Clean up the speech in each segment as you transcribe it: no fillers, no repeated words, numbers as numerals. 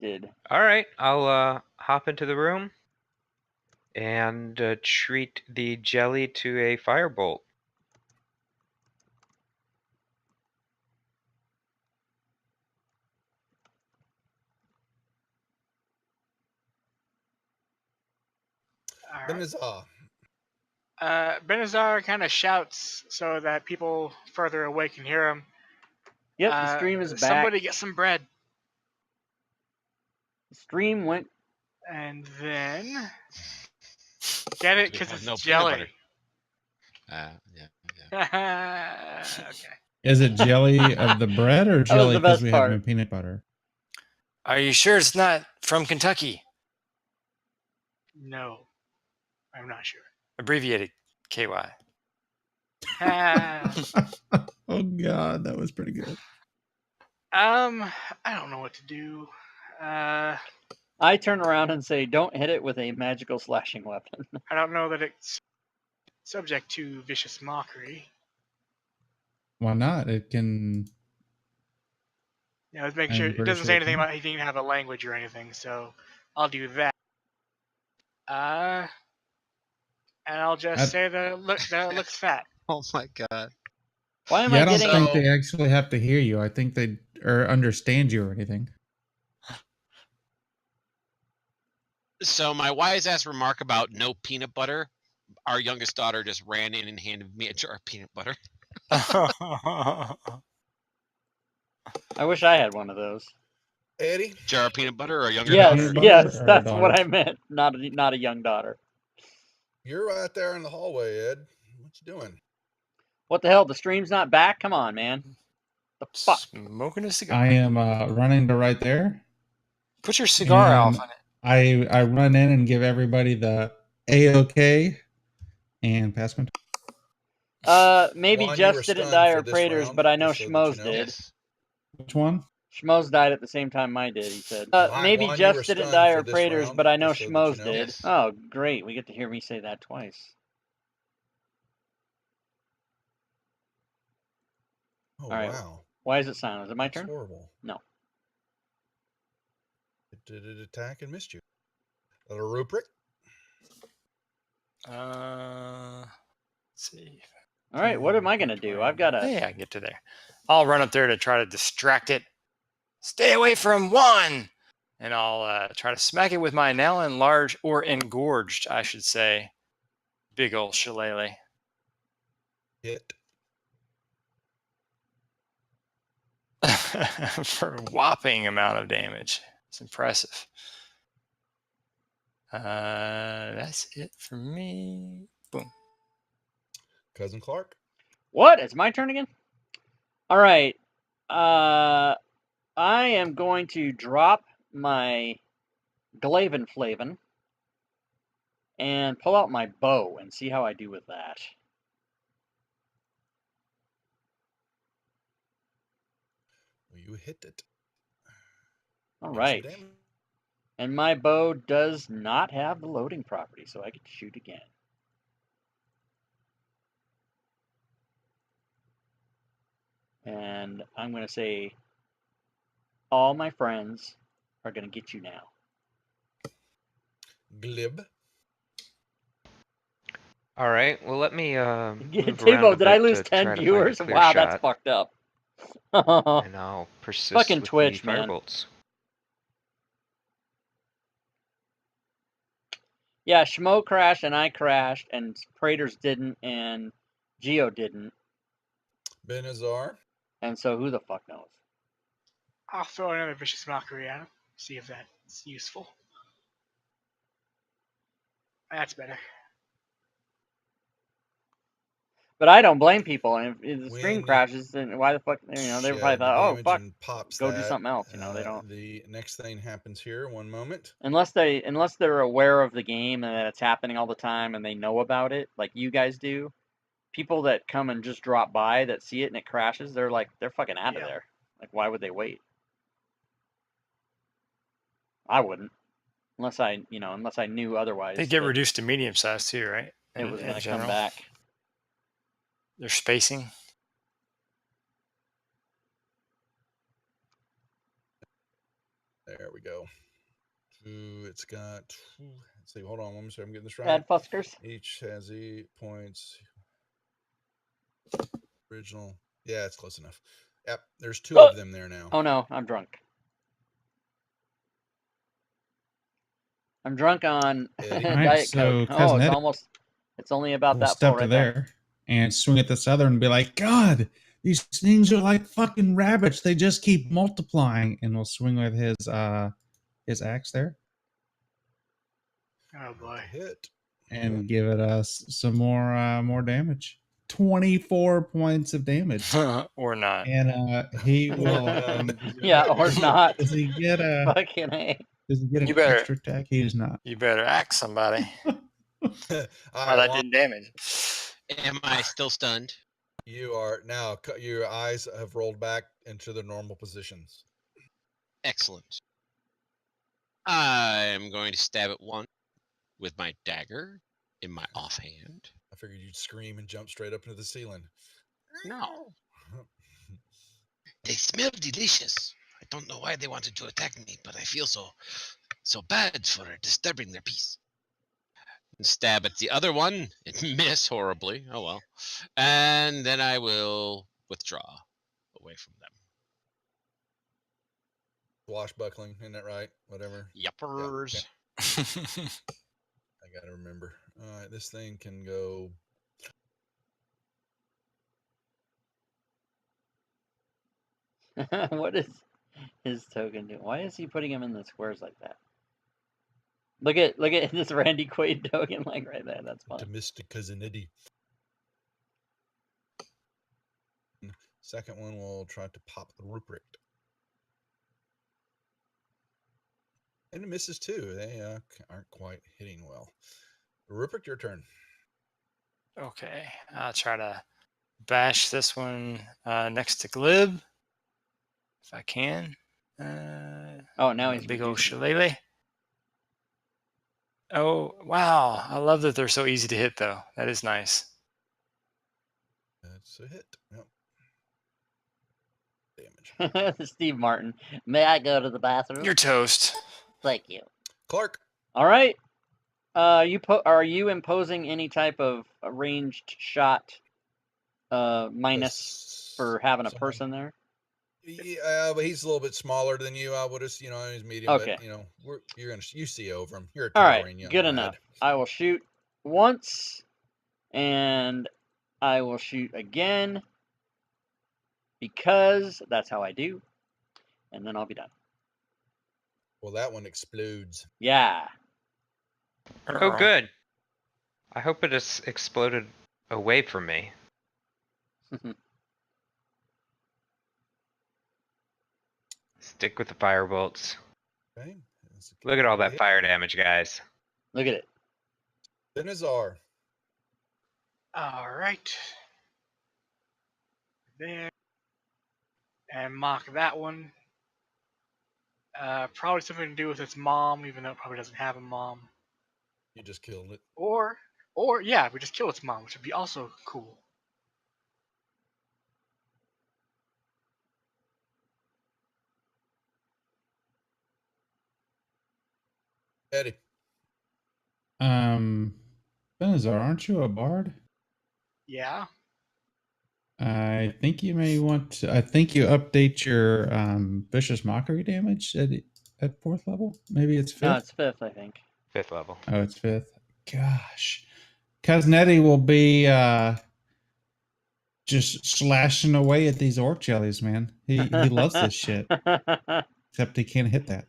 rejected. All right, I'll hop into the room and treat the jelly to a firebolt. Benazar. Benazar kind of shouts so that people further away can hear him. Yep, the stream is back. Somebody get some bread. The stream went. And then get it because it's no jelly. Yeah. Okay. Is it jelly of the bread or jelly because we have no peanut butter? Are you sure it's not from Kentucky? No, I'm not sure. Abbreviated KY. Oh God, that was pretty good. I don't know what to do. I turn around and say, "Don't hit it with a magical slashing weapon." I don't know that it's subject to vicious mockery. Why not? It can. Yeah, let's make sure it doesn't say anything about he didn't have a language or anything, so I'll do that. And I'll just say that it looks fat. Oh my God. Why am I I don't getting? think they actually have to hear you. I think they or understand you or anything. So my wise ass remark about no peanut butter, our youngest daughter just ran in and handed me a jar of peanut butter. I wish I had one of those. Eddie? Jar of peanut butter or a younger daughter? Yes, that's what I meant. Not a young daughter. You're right there in the hallway, Ed. What you doing? What the hell? The stream's not back? Come on, man. The fuck? Smoking a cigar. I am running to right there. Put your cigar off on it. I run in and give everybody the A-OK and pass my. Maybe Jeff didn't die or Praetors, but I know Schmo's did. Which one? Schmo's died at the same time mine did, he said. Maybe Jeff didn't die or Praetors, but I know Schmo's did. Oh, great. We get to hear me say that twice. Oh, all right. Wow. Why is it silent? Is it my turn? Horrible. No. Did it attack and missed you? A rubric? Let's see. All right, what am I going to do? I've got a... Yeah, I can get to there. I'll run up there to try to distract it. Stay away from one! And I'll try to smack it with my now enlarged, or engorged, I should say, big old shillelagh. Hit. For a whopping amount of damage. It's impressive. That's it for me. Boom. Cousin Clark. What? It's my turn again? All right. I am going to drop my Glaven Flavin and pull out my bow and see how I do with that. You hit it. All right. And my bow does not have the loading property, so I can shoot again. And I'm going to say, all my friends are going to get you now. Glib. All right. Well, let me. Tabo, did I lose 10 viewers? Wow, that's fucked up. And I'll persist. Fucking with Twitch, the man. Firebolts. Yeah, Schmo crashed and I crashed, and Praetors didn't, and Geo didn't. Benazar. And so who the fuck knows? I'll throw another vicious mockery at him. See if that's useful. That's better. But I don't blame people. And if the stream crashes, then why the fuck? You know, they probably thought, "Oh fuck, go do something else." You know, they don't. The next thing happens here. One moment. Unless they're aware of the game and that it's happening all the time and they know about it, like you guys do. People that come and just drop by that see it and it crashes, they're fucking out of there. Like, why would they wait? I wouldn't, unless I knew otherwise. They get reduced to medium size too, right? It was gonna come back. They're spacing. There we go. It's got. Let's see. Hold on. Let me see. I'm getting this right. Bad fuskers. Each has 8 points. Original. Yeah, it's close enough. Yep. There's 2 of them there now. Oh no, I'm drunk. I'm drunk on Diet so Coke. Oh, it's Cosmetic almost. It's only about will that step full to right there. there and swing at this other and be like, God, these things are like fucking rabbits. They just keep multiplying. And we'll swing with his axe there Oh boy. Hit. and give it us some more damage. 24 points of damage. Or not. And he will Yeah, or not. does he get a Fucking A. does he get an You better- extra attack? He does not. You better axe somebody. All Wow, right, that Juan, did damage. Am I still stunned? you are now. Your eyes have rolled back into their normal positions. Excellent. I'm going to stab at one with my dagger in my offhand. I figured you'd scream and jump straight up into the ceiling. No. They smell delicious. I don't know why they wanted to attack me, but I feel so bad for disturbing their peace. And stab at the other one and miss horribly. Oh well. And then I will withdraw away from them. Swashbuckling, isn't that right? Whatever. Yuppers. I gotta remember. All right, this thing can go. What is his token doing? Why is he putting him in the squares like that? Look at this Randy Quaid token like right there. That's fun. To Mr. Cousinity. Second one will try to pop the Ruprecht. And it misses too. They aren't quite hitting well. Ruprecht, your turn. Okay, I'll try to bash this one next to Glib if I can. Oh, now he's big old reducing. shillelagh. Oh wow! I love that they're so easy to hit, though. That is nice. That's a hit. Yep. Damage. Steve Martin. May I go to the bathroom? You're toast. Thank you. Clark. All right. Are you imposing any type of ranged shot minus for having a person there? Yeah, but he's a little bit smaller than you. I would have, he's medium. Okay. But you see over him. You're a All right, towering young good lad. enough. I will shoot once, and I will shoot again because that's how I do, and then I'll be done. Well, that one explodes. Yeah. Oh, good. I hope it has exploded away from me. Stick with the fire bolts. Okay. Look at all that fire damage, guys. Look at it. Benazar. All right. There. And mock that one. Probably something to do with its mom, even though it probably doesn't have a mom. You just killed it. Or yeah, we just kill its mom, which would be also cool. Eddie. Benazar, aren't you a bard? Yeah. I think you may want to. I think you update your vicious mockery damage at 4th level. Maybe it's 5th. No, it's 5th, I think. 5th level. Oh, it's 5th. Gosh, Cosnetti will be just slashing away at these orc jellies, man. He loves this shit. Except he can't hit that.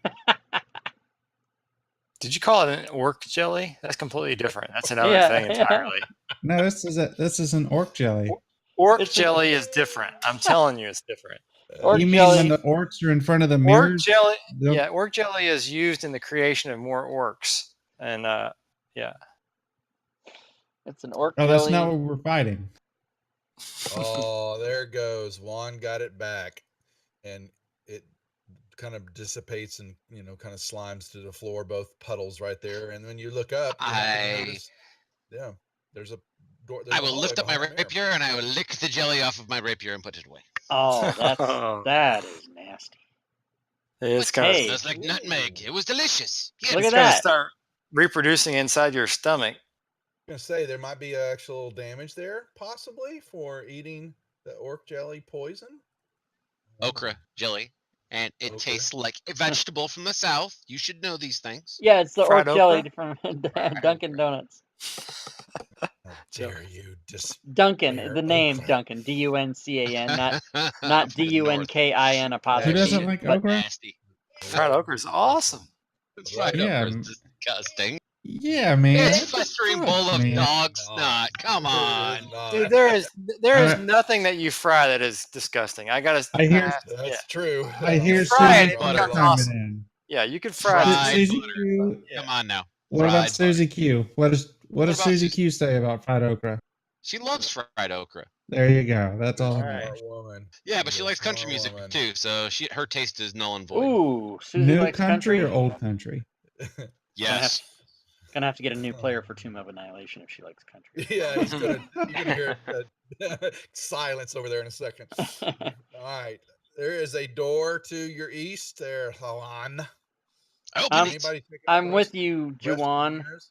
Did you call it an orc jelly? That's completely different. That's another thing entirely. No, this is an orc jelly. Orc jelly is different. I'm telling you, it's different. Orc You mean jelly. when the orcs are in front of the mirrors? Orc jelly, They'll- yeah, orc jelly is used in the creation of more orcs, and yeah. It's an orc Oh, jelly. that's not what we're fighting. Oh, there it goes. Juan got it back. And it kind of dissipates and, kind of slimes to the floor, both puddles right there. And when you look up, there's a door. I will lift up my rapier and I will lick the jelly off of my rapier and put it away. Oh, that is nasty. It's gonna, Hey. Smells like nutmeg. It was delicious. Yes. Look it's at gonna that. start reproducing inside your stomach. I'm gonna say there might be actual damage there, possibly for eating the orc jelly poison. Okra jelly. And it Okra. tastes like a vegetable from the south. You should know these things. Yeah, it's the Fried orc jelly okra? from Fried Dunkin' okra. Donuts. How dare you just Duncan, the name okra. Duncan, Duncan, not From the north. Dunkin Who apostrophe. doesn't like but okra? Nasty. Fried okra is awesome. Fried Yeah, okra is disgusting. Yeah, man. It's a festering bowl of man. dog Not. snot. Come It on. is not. Dude, there is Alright. nothing that you fry that is disgusting. I hear- yeah. That's true. I hear Fry Susie it, Q butter. chiming awesome. in. Yeah, you could fry Fried it. Susie butter. Q. Yeah. Come on now. What about Fried Susie Q? What does about Susie Susie? Q say about fried okra? She loves fried okra. There you go. That's all. Alright. Smart woman. Yeah, but she She's a likes country smart music woman. too, so her taste is null and void. Ooh, Susie New likes country country. or old country? Yes. Gonna have to get a new player for Tomb of Annihilation if she likes country. Yeah, you're gonna hear silence over there in a second. All right, there is a door to your east there, Halan. Open it. Anybody take I'm up with rest- you, rest Juwan. mirrors?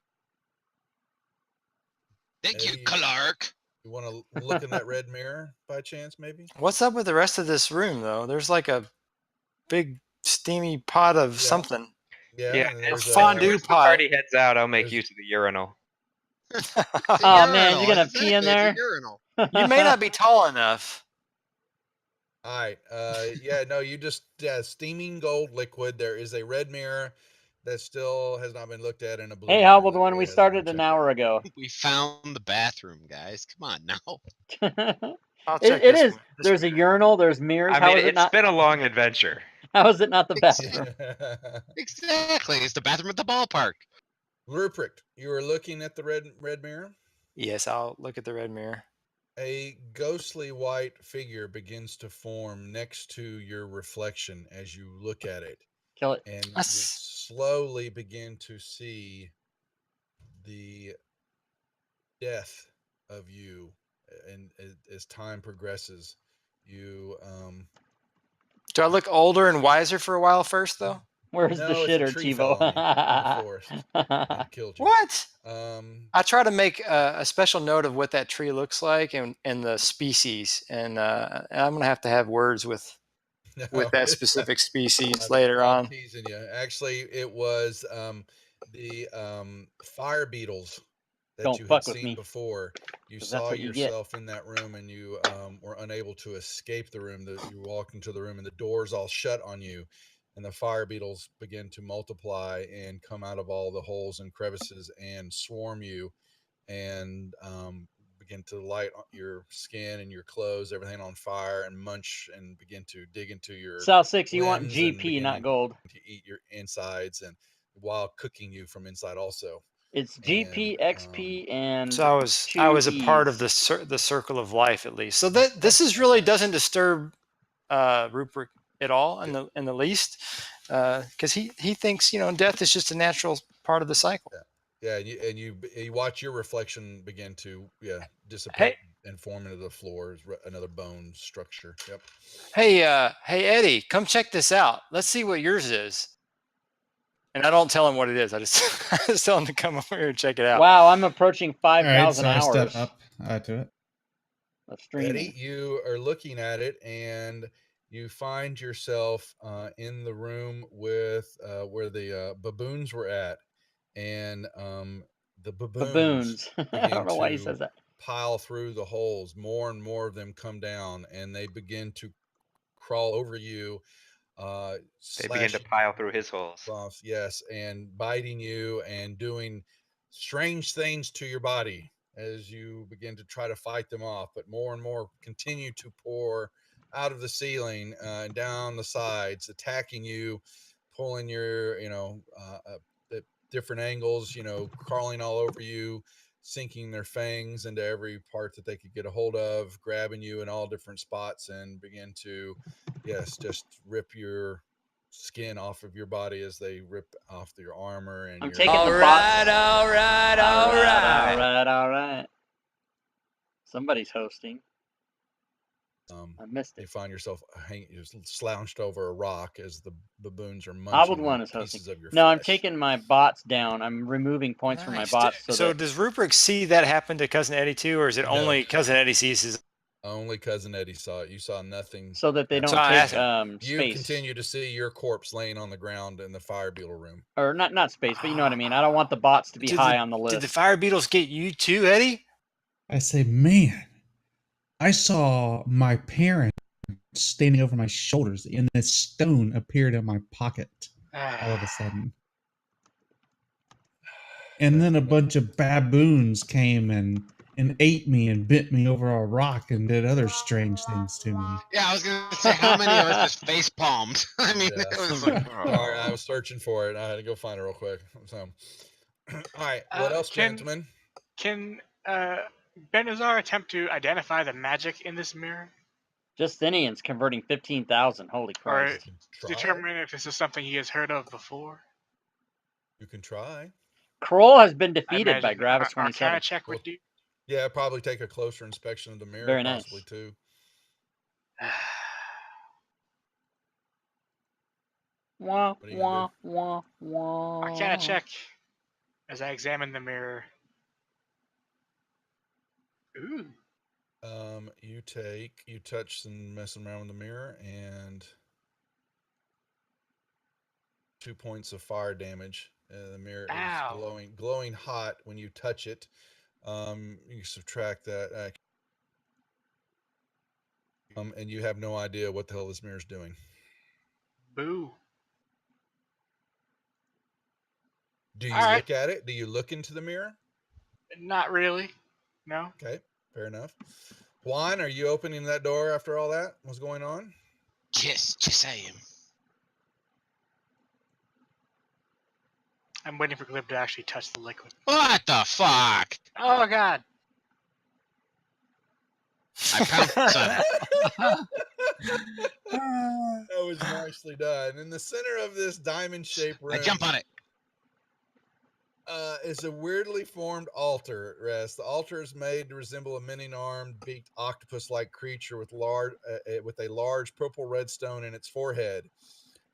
Thank you, Eddie, Clark. You want to look in that red mirror by chance, maybe? What's up with the rest of this room, though? There's like a big steamy pot of Yeah. something. Yeah, and there's fondue once the pot. party heads out, I'll make There's- use of the urinal. Oh, man, you're gonna pee in Exactly, there? It's a urinal. You may not be tall enough. All right. Yeah, no, you just steaming gold liquid. There is a red mirror that still has not been looked at in a blue. Hey, mirror how about the that one really we hasn't started been an checked hour ago? We found the bathroom, guys. Come on now. I'll check It this is. one. This There's a urinal. There's mirrors. I How mean, is it it's not? been a long adventure. How is it not the bathroom? out. Exactly. It's the bathroom at the ballpark. Ruprecht, you are looking at the red mirror. Yes, I'll look at the red mirror. A ghostly white figure begins to form next to your reflection as you look at it, Kill it. and you That's- slowly begin to see the death of you. And as time progresses, you Do I look older and wiser for a while first, though? Where's no, the it's a shitter, tree fell on you in the forest and killed you. What? Um, I try to make a special note of what that tree looks like and the species, and I'm gonna have to have words with no, that it's specific species I'm- later I'm on. teasing you. Actually, it was the fire beetles that Don't you had fuck with seen me. before. You 'Cause that's saw what you get. yourself in that room, and you were unable to escape the room. You walked into the room, and the doors all shut on you. And the fire beetles begin to multiply and come out of all the holes and crevices and swarm you, and begin to light your skin and your clothes, everything on fire, and munch and begin to dig into your South 6, you want limbs and GP, not beginning gold. to eat your insides, and while cooking you from inside also. It's GP, And, XP, and So I was a part of the circle of life, at least. So this is really doesn't disturb Rupert at all in the least, because he thinks death is just a natural part of the cycle. Yeah, and you watch your reflection begin to dissipate and form into the floor, another bone structure. Yep. Hey Eddie, come check this out. Let's see what yours is. And I don't tell him what it is. I just tell him to come over here and check it out. Wow, I'm approaching All right, 5,000 so I hours step up to it. of streaming. Eddie, you are looking at it, and you find yourself in the room with where the baboons were at, and the baboons I begin don't know why he to says that. pile through the holes. More and more of them come down, and they begin to crawl over you. They begin to pile through his holes. Off, yes, and biting you and doing strange things to your body as you begin to try to fight them off. But more and more continue to pour out of the ceiling and down the sides, attacking you, pulling your, at different angles, crawling all over you, sinking their fangs into every part that they could get a hold of, grabbing you in all different spots, and begin to, just rip your skin off of your body as they rip off your armor. And I'm your taking the box. All right. Somebody's hosting. I missed you it. find yourself slouched over a rock as the baboons are Hobbled munching one on is hosting. pieces of your No, flesh. I'm taking my bots down. I'm removing points from my Nice. bots. So that, does Rupert see that happen to Cousin Eddie too, or is it No. only Cousin Eddie sees his? Only Cousin Eddie saw it. You saw nothing. so that they don't So I take You space. continue to see your corpse laying on the ground in the fire beetle room. Or not space, but you know what I mean. I don't want the bots to be high on the list. Did the fire beetles get you too, Eddie? I say, man, I saw my parents standing over my shoulders, and this stone appeared in my pocket all of a sudden. And then a bunch of baboons came and ate me and bit me over a rock and did other strange things to me. Yeah, I was gonna say, how many of us just face palmed? I mean, Yeah. it was like, Sorry, I was searching for it. I had to go find it real quick. So, all right, what else, gentlemen? Can Benazar attempt to identify the magic in this mirror? Justinian's converting 15,000. Holy Christ. Or determine if this is something he has heard of before. You can try. Kroll has been defeated by Gravis 27. Arcana check with you. Yeah, probably take a closer inspection of the mirror. Very nice. Possibly too. Wah, What are you wah, gonna wah, wah. Arcana check as I examine the mirror. Ooh. You touch and messing around with the mirror, and 2 points of fire damage. The mirror is glowing hot when you touch it. You subtract that, and you have no idea what the hell this mirror is doing. Boo. Do you look at it? Do you look into the mirror? Not really. No. Okay, fair enough. Juan, are you opening that door after all that? What's going on? yes, I am. I'm waiting for Glib to actually touch the liquid. What the fuck? Oh, God. I pounced on it. That was nicely done. In the center of this diamond-shaped room, I jump on it. is a weirdly formed altar rest. The altar is made to resemble a many-armed, beaked octopus-like creature with a large purple red stone in its forehead.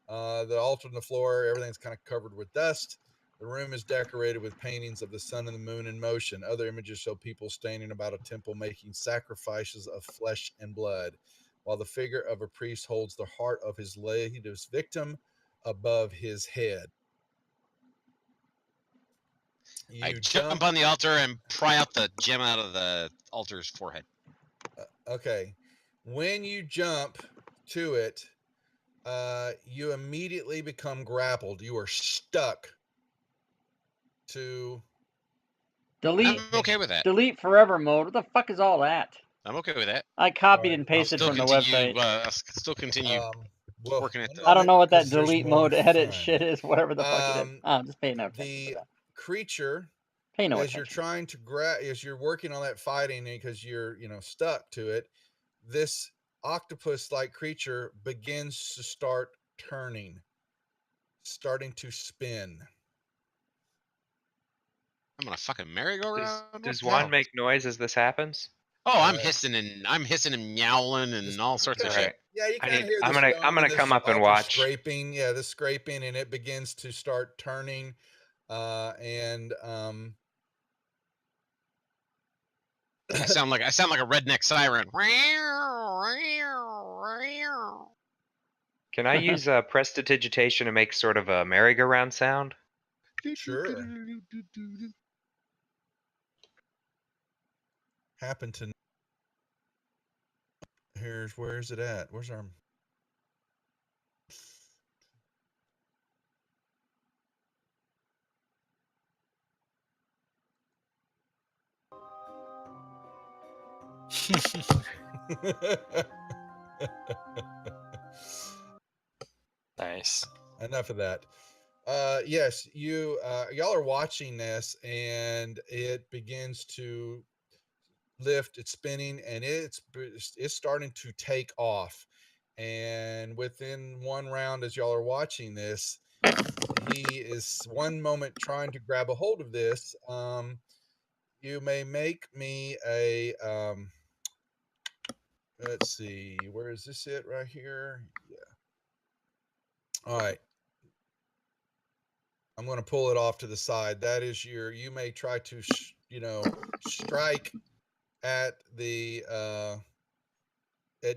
The altar on the floor, everything's kind of covered with dust. The room is decorated with paintings of the sun and the moon in motion. Other images show people standing about a temple making sacrifices of flesh and blood, while the figure of a priest holds the heart of his latest victim above his head. I jump on the altar and pry out the gem out of the altar's forehead. Okay. When you jump to it, you immediately become grappled. You are stuck to... Delete. I'm okay with that. Delete forever mode. What the fuck is all that? I'm okay with that. I copied and pasted from the website. I'll still continue working at I don't know what that delete mode edit shit is, whatever the fuck it is. Oh, just pay no attention The to that. creature, Pay no as attention. you're trying to as you're working on that fighting because you're, stuck to it, this octopus-like creature begins to start starting to spin. I'm on a fucking merry-go-round. Does Juan make noise as this happens? Oh, I'm hissing and meowling and all sorts of shit. Yeah, you can hear I'm gonna come up and watch. Scraping, the scraping, and it begins to start turning, and I sound like a redneck siren. Can I use prestidigitation to make sort of a merry-go-round sound? Sure. Happen to... Where's it at? Where's our... Nice. Enough of that. Yes, y'all are watching this, and it begins to lift. It's spinning, and it's starting to take off. And within one round, as y'all are watching this, he is one moment trying to grab a hold of this. You may make me a let's see. Where is this it? Right here? Yeah. All right. I'm going to pull it off to the side. That is you may try to, strike at the,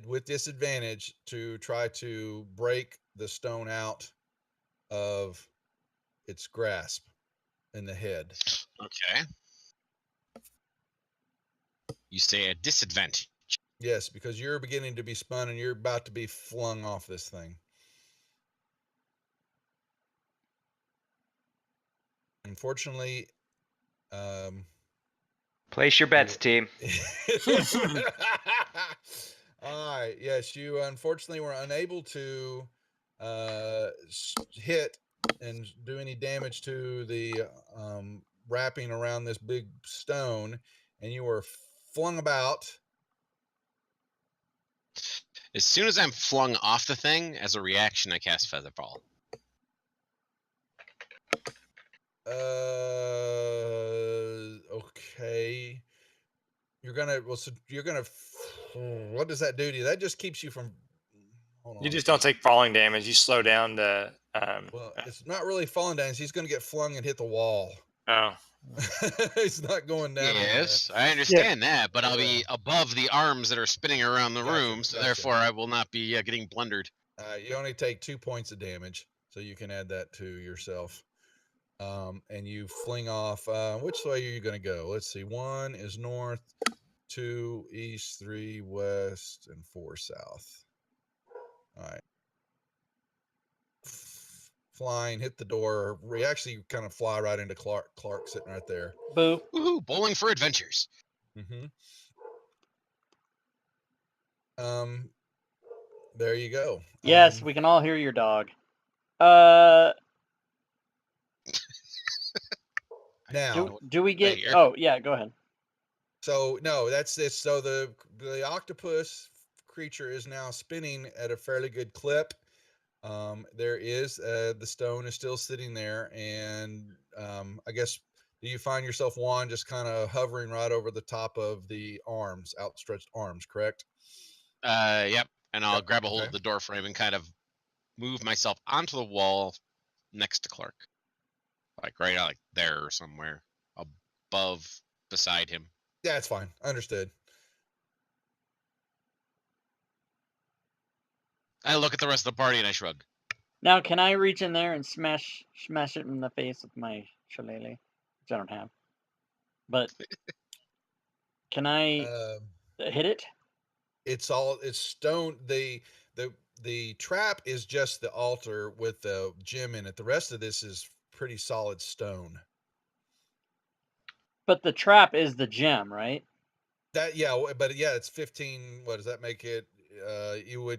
with disadvantage to try to break the stone out of its grasp in the head. Okay. You say a disadvantage. Yes, because you're beginning to be spun and you're about to be flung off this thing. Unfortunately, Place your bets, team. All right. Yes, you unfortunately were unable to hit and do any damage to the wrapping around this big stone, and you were flung about. As soon as I'm flung off the thing, as a reaction, I cast Featherfall. Okay. What does that do to you? That just keeps you from. Hold on. You just don't take falling damage. You slow down the. Well, it's not really falling down. He's going to get flung and hit the wall. Oh. He's not going down. Yes, I understand that, but I'll be above the arms that are spinning around the room, so therefore I will not be getting blundered. You only take 2 points of damage, so you can add that to yourself. And you fling off. Which way are you going to go? Let's see. 1 is north, 2 east, 3 west, and 4 south. All right. Flying, hit the door. We actually kind of fly right into Clark sitting right there. Boo. Woohoo, bowling for adventures. Mm-hmm. There you go. Yes, we can all hear your dog. Now, do we get? Oh, yeah. Go ahead. So no, that's this. So the octopus creature is now spinning at a fairly good clip. There is the stone is still sitting there, and I guess do you find yourself, Juan, just kind of hovering right over the top of the arms, outstretched arms, correct? Yep. And I'll grab a hold of the door frame and kind of move myself onto the wall next to Clark, like right out like there or somewhere above, beside him. Yeah, it's fine. Understood. I look at the rest of the party and I shrug. Now, can I reach in there and smash it in the face with my shillelagh, which I don't have? But can I hit it? It's stone. The trap is just the altar with the gem in it. The rest of this is pretty solid stone. But the trap is the gem, right? It's 15. What does that make it? You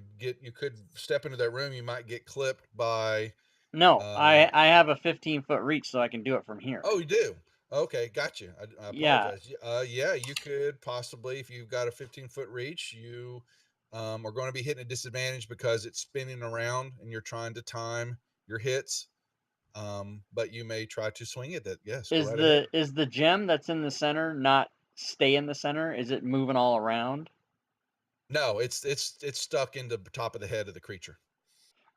could step into that room. You might get clipped by. No, I have a 15-foot reach, so I can do it from here. Oh, you do? Okay, gotcha. I apologize. Yeah, you could possibly, if you've got a 15-foot reach, you are going to be hitting a disadvantage because it's spinning around and you're trying to time your hits. But you may try to swing it. Yes. Is the gem that's in the center not stay in the center? Is it moving all around? No, it's stuck in the top of the head of the creature.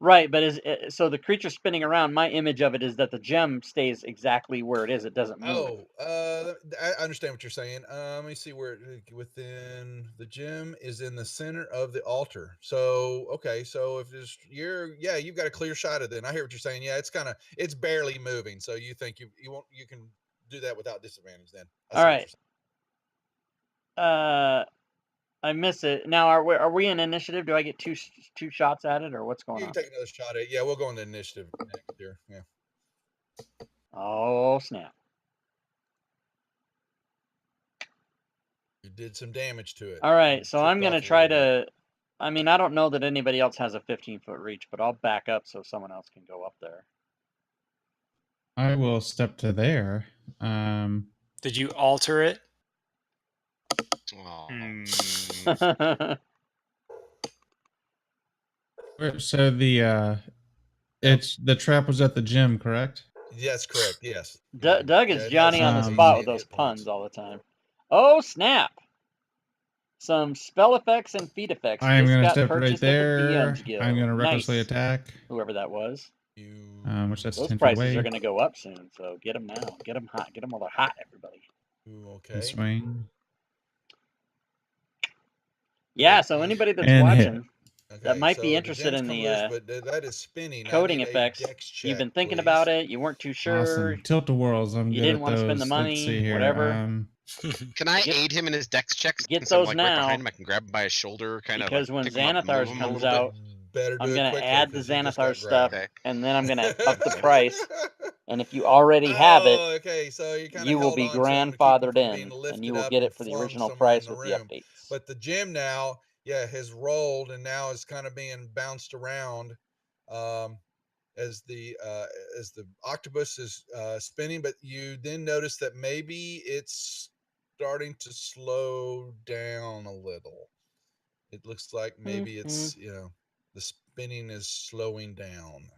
Right, but so the creature spinning around, my image of it is that the gem stays exactly where it is. It doesn't move. I understand what you're saying. Let me see where within the gem is in the center of the altar. So, okay. So if you've got a clear shot of it. I hear what you're saying. Yeah, it's barely moving. So you think you can do that without disadvantage then. All right. I miss it. Now, are we in initiative? Do I get two shots at it, or what's going on? You can take another shot at it. Yeah, we'll go into initiative next here. Yeah. Oh, snap. You did some damage to it. All right, so I'm going to try to... I mean, I don't know that anybody else has a 15-foot reach, but I'll back up so someone else can go up there. I will step to there. Did you alter it? So the trap was at the gym, correct? Yes, correct. Yes. Doug is Johnny on the spot with those puns all the time. Oh, snap. some spell effects and feat effects. I am This going to got step right purchased at the there. DM's Guild. I'm going to recklessly Nice. attack. Whoever that was. Which that's Those 10 feet prices away. are going to go up soon, so get them now. Get them hot. Get them while they're hot, everybody. Okay. And swing. Yeah, so anybody that's And watching hit. that might so be the interested gem's in come the loose, but that is spinning. I coding need a effects, dex you've been check, thinking please. about it, you weren't too sure, Awesome. Tilt-a-whirls. I'm you good didn't at want to those. spend the money, Let's see here. whatever. Can I aid him in his dex checks? Get Since I'm those like now, right behind him, I can grab him by his shoulder, kind of because like when pick him up, Xanathar's move him a comes little bit. out, Better do I'm it going to quickly, add the 'cause you just Xanathar got stuff, grabbed. and then I'm going to up the price. And if you already have it, okay, so you will be grandfathered in, and you will get it for the original price with the updates. But the gem now, yeah, has rolled and now is kind of being bounced around as the octopus is spinning. But you then notice that maybe it's starting to slow down a little. It looks like maybe it's, the spinning is slowing down.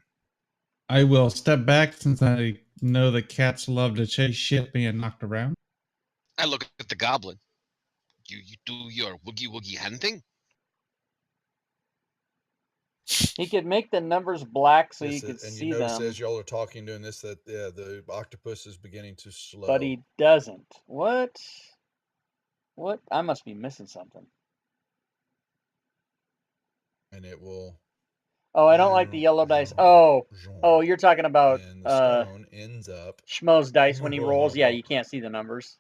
I will step back since I know the cats love to chase shit being knocked around. I look at the goblin. You do your woogie woogie hand thing? He could make the numbers black so you could and see you notice them. as y'all are talking, doing this, that the octopus is beginning to slow. But he doesn't. What? What? I must be missing something. And it will. Oh, I don't like the yellow dice. Oh, you're talking about and the stone ends up Schmo's dice when he rolls. Yeah, you can't see the numbers.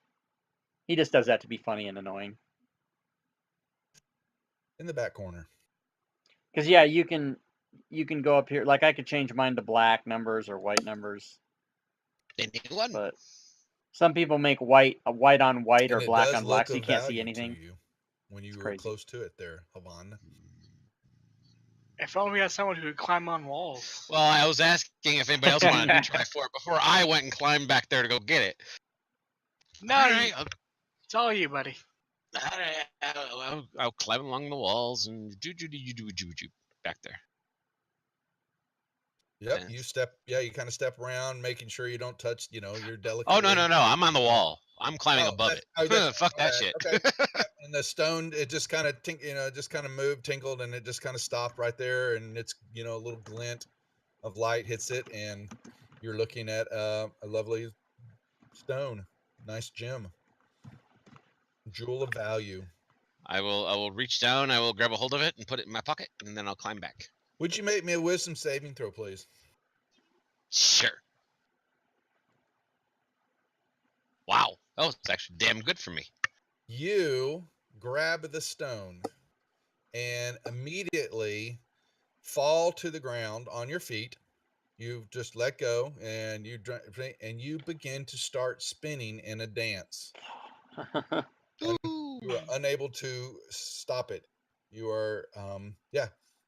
He just does that to be funny and annoying. In the back corner. Because yeah, you can go up here. Like I could change mine to black numbers or white numbers. Anyone? But some people make white on white And or black on black, so you can't see value anything. to you when you were close to it there, Havan. If only we had someone who could climb on walls. Well, I was asking if anybody else wanted to try for it before I went and climbed back there to go get it. No, right, it's all you, buddy. All right, I'll climb along the walls and do back there. Yep, you kind of step around, making sure you don't touch, your delicate. Oh, no, I'm on the wall. I'm climbing above it. Fuck that shit. Okay. And the stone, it just kind of moved, tinkled, and it just kind of stopped right there. And it's, a little glint of light hits it, and you're looking at a lovely stone, nice gem, jewel of value. I will reach down. I will grab a hold of it and put it in my pocket, and then I'll climb back. Would you make me a wisdom saving throw, please? Sure. Wow, that was actually damn good for me. You grab the stone and immediately fall to the ground on your feet. You just let go, and you begin to start spinning in a dance. And you are unable to stop it. You are,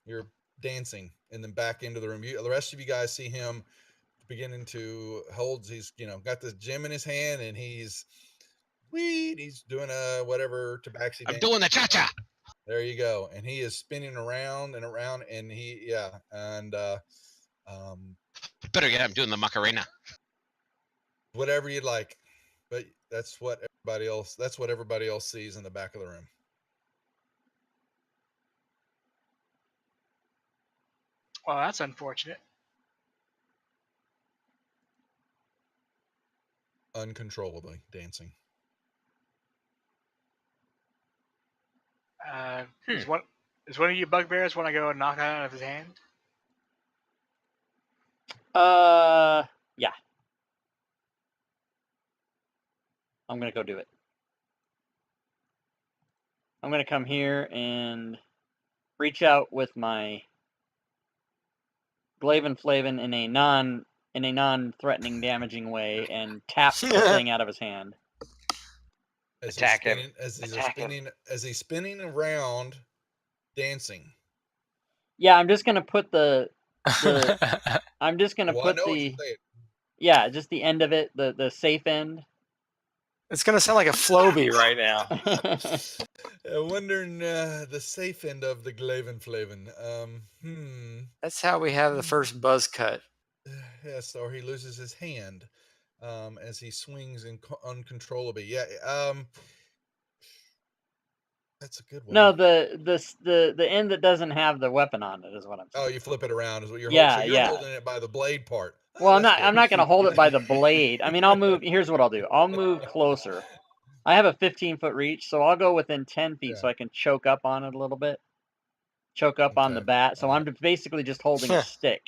you're dancing, and then back into the room. The rest of you guys see him beginning to hold. He's, got this gem in his hand, and he's doing a whatever tabaxi. I'm doing the cha-cha. There you go. And he is spinning around and around, and better get him doing the Macarena. Whatever you'd like, but that's what everybody else sees in the back of the room. Well, that's unfortunate. Uncontrollably dancing. Is one of you bugbears want to go and knock it out of his hand? Yeah. I'm gonna go do it. I'm gonna come here and reach out with my Glaven Flavin in a non-threatening, damaging way, and tap the thing out of his hand. Attack him. As he's spinning around, dancing. Yeah, I'm just gonna put I'm just gonna put just the end of it, the safe end. It's gonna sound like a Floby right now. Wondering the safe end of the Glaven Flavin. That's how we have the first buzz cut. Yes, or he loses his hand as he swings uncontrollably. Yeah. That's a good one. No, the end that doesn't have the weapon on it is what I'm saying. Oh, you flip it around is what you're Yeah, holding. So you're yeah. holding it by the blade part. Oh, Well, that's I'm good. not going to hold it by the blade. I mean, I'll move. Here's what I'll do. I'll move closer. I have a 15-foot reach, so I'll go within 10 feet so I can choke up on it a little bit. Choke up on the bat. So I'm basically just holding a stick.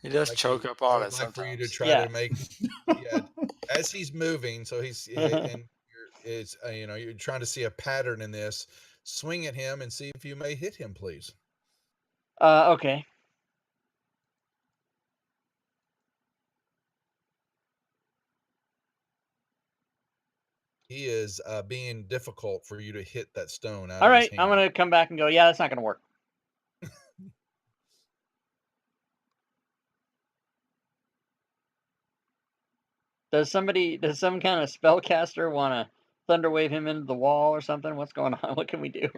He does Like choke you- up I on would it like for you to sometimes. try to make, as he's moving. So he's and you're trying to see a pattern in this. Swing at him and see if you may hit him, please. Okay. He is being difficult for you to hit that stone out All of his right, hand. I'm going to come back and go, yeah, that's not going to work. Does some kind of spellcaster want to thunderwave him into the wall or something? What's going on? What can we do?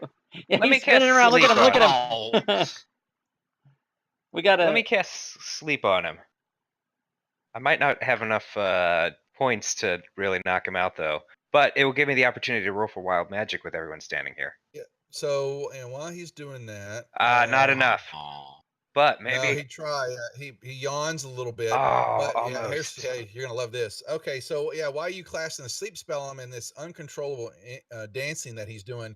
Yeah, Let me he's spinning cast around. Look at him. sleep Look on at him. We got to. Let me cast sleep on him. I might not have enough points to really knock him out, though. But it will give me the opportunity to roll for wild magic with everyone standing here. Yeah. So, and while he's doing that, Not enough. But maybe. No, he try. He yawns a little bit. Oh, but yeah, almost. you're gonna love this. Okay, so yeah, while you casting the sleep spell on him and this uncontrollable dancing that he's doing,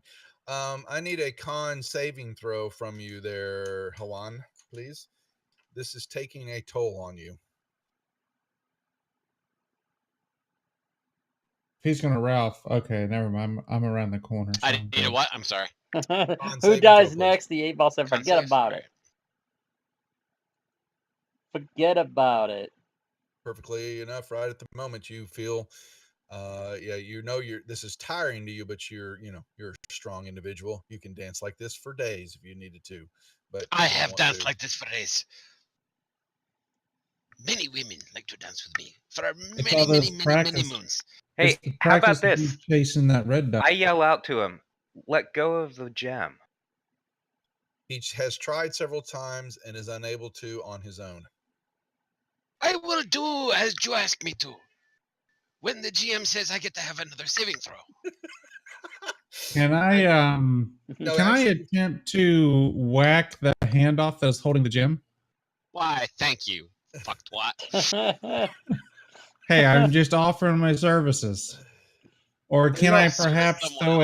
I need a con saving throw from you there, Hawan, please. This is taking a toll on you. If he's gonna Ralph, okay, never mind. I'm around the corner. So I didn't know what. I'm sorry. Who dies next? The 8-ball said, forget about it. Forget about it. Perfectly enough. Right at the moment, you feel, this is tiring to you, but you're a strong individual. You can dance like this for days if you needed to. But I have danced like this for days. Many women like to dance with me for many moons. Hey, how about this? Chasing that red dot. I yell out to him, let go of the gem. He has tried several times and is unable to on his own. I will do as you ask me to. When the GM says I get to have another saving throw. Can I attempt to whack the handoff that's holding the gem? Why, thank you. Fucked what? Hey, I'm just offering my services. Or can I perhaps throw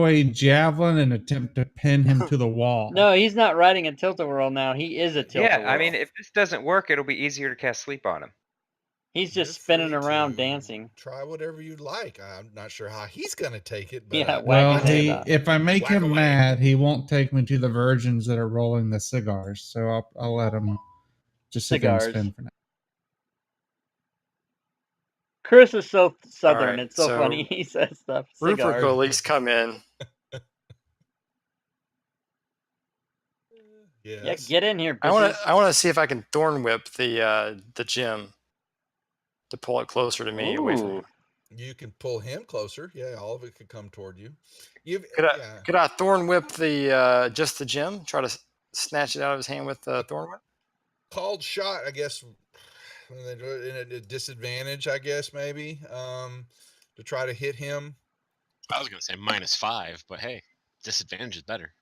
a javelin and attempt to pin him to the wall? No, he's not riding a tilt-a-whirl now. He is a tilt-a-whirl. Yeah, I mean, if this doesn't work, it'll be easier to cast sleep on him. He's just spinning around dancing. Try whatever you like. I'm not sure how he's going to take it. But, yeah, well, if I make him mad, he won't take me to the virgins that are rolling the cigars. So I'll let him just sit there and spin for now. Chris is so southern. Right, it's so funny. He says stuff. Rupert will at least come in. Yes. Yeah, get in here. I want to see if I can thorn whip the gem to pull it closer to me. Away from him. You can pull him closer. Yeah, all of it could come toward you. Could I thorn whip the just the gem? Try to snatch it out of his hand with the thorn whip? Called shot, I guess. In a disadvantage, I guess maybe to try to hit him. I was going to say -5, but hey, disadvantage is better.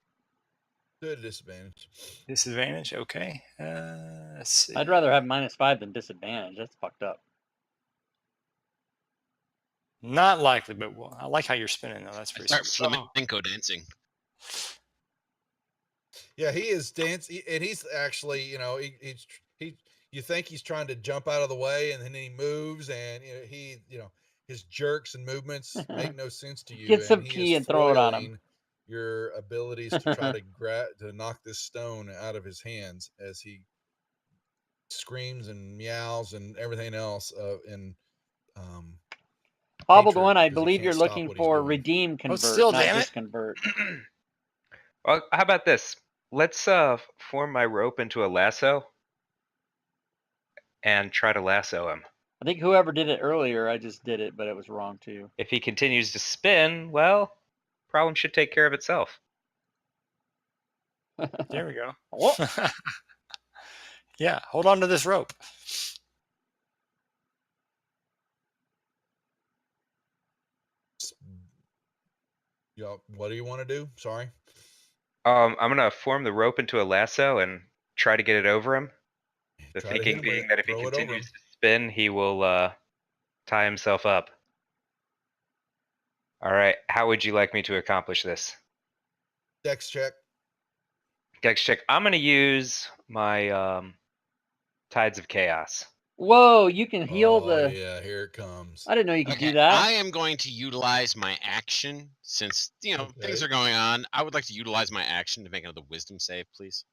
Good disadvantage. Disadvantage, okay. Let's see. I'd rather have -5 than disadvantage. That's fucked up. Not likely, but I like how you're spinning though. That's pretty. Start flamenco dancing. Yeah, he is dancing, and he's actually, you think he's trying to jump out of the way, and then he moves, and his jerks and movements make no sense to you. Get some key and throw it on him. Your abilities to try to knock this stone out of his hands as he screams and meows and everything else. Hobbled one, I believe you're looking for redeem convert, still, not damn it. just convert. Well, how about this? Let's form my rope into a lasso and try to lasso him. I think whoever did it earlier, I just did it, but it was wrong too. If he continues to spin, well, problem should take care of itself. There we go. Yeah, hold on to this rope. What do you want to do? Sorry. I'm gonna form the rope into a lasso and try to get it over him. The Try to hit thinking him with being it. that if he Throw it over continues him. to spin, he will tie himself up. All right. How would you like me to accomplish this? Dex check. Dex check. I'm gonna use my Tides of Chaos. Whoa, you can heal the. Yeah, here it comes. I didn't know you could Okay, do that. I am going to utilize my action since things are going on. I would like to utilize my action to make another wisdom save, please.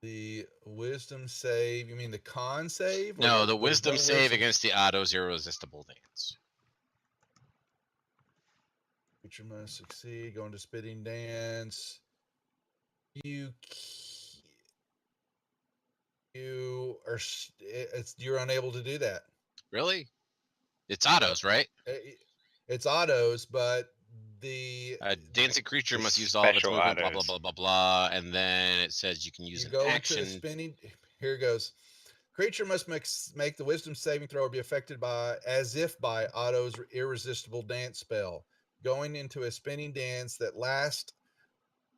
The wisdom save. You mean the con save? Or No, the there's wisdom no save against the autos irresistible dance. Creature must succeed. Go into spitting dance. You're unable to do that. Really? It's autos, right? It's autos, but the dancing creature The must use all of its special movement, blah blah autos. blah blah blah, and then it says you can use an action. Into spinning. Here it goes. Creature must make the wisdom saving throw or be affected by Otto's irresistible dance spell. Going into a spinning dance that lasts,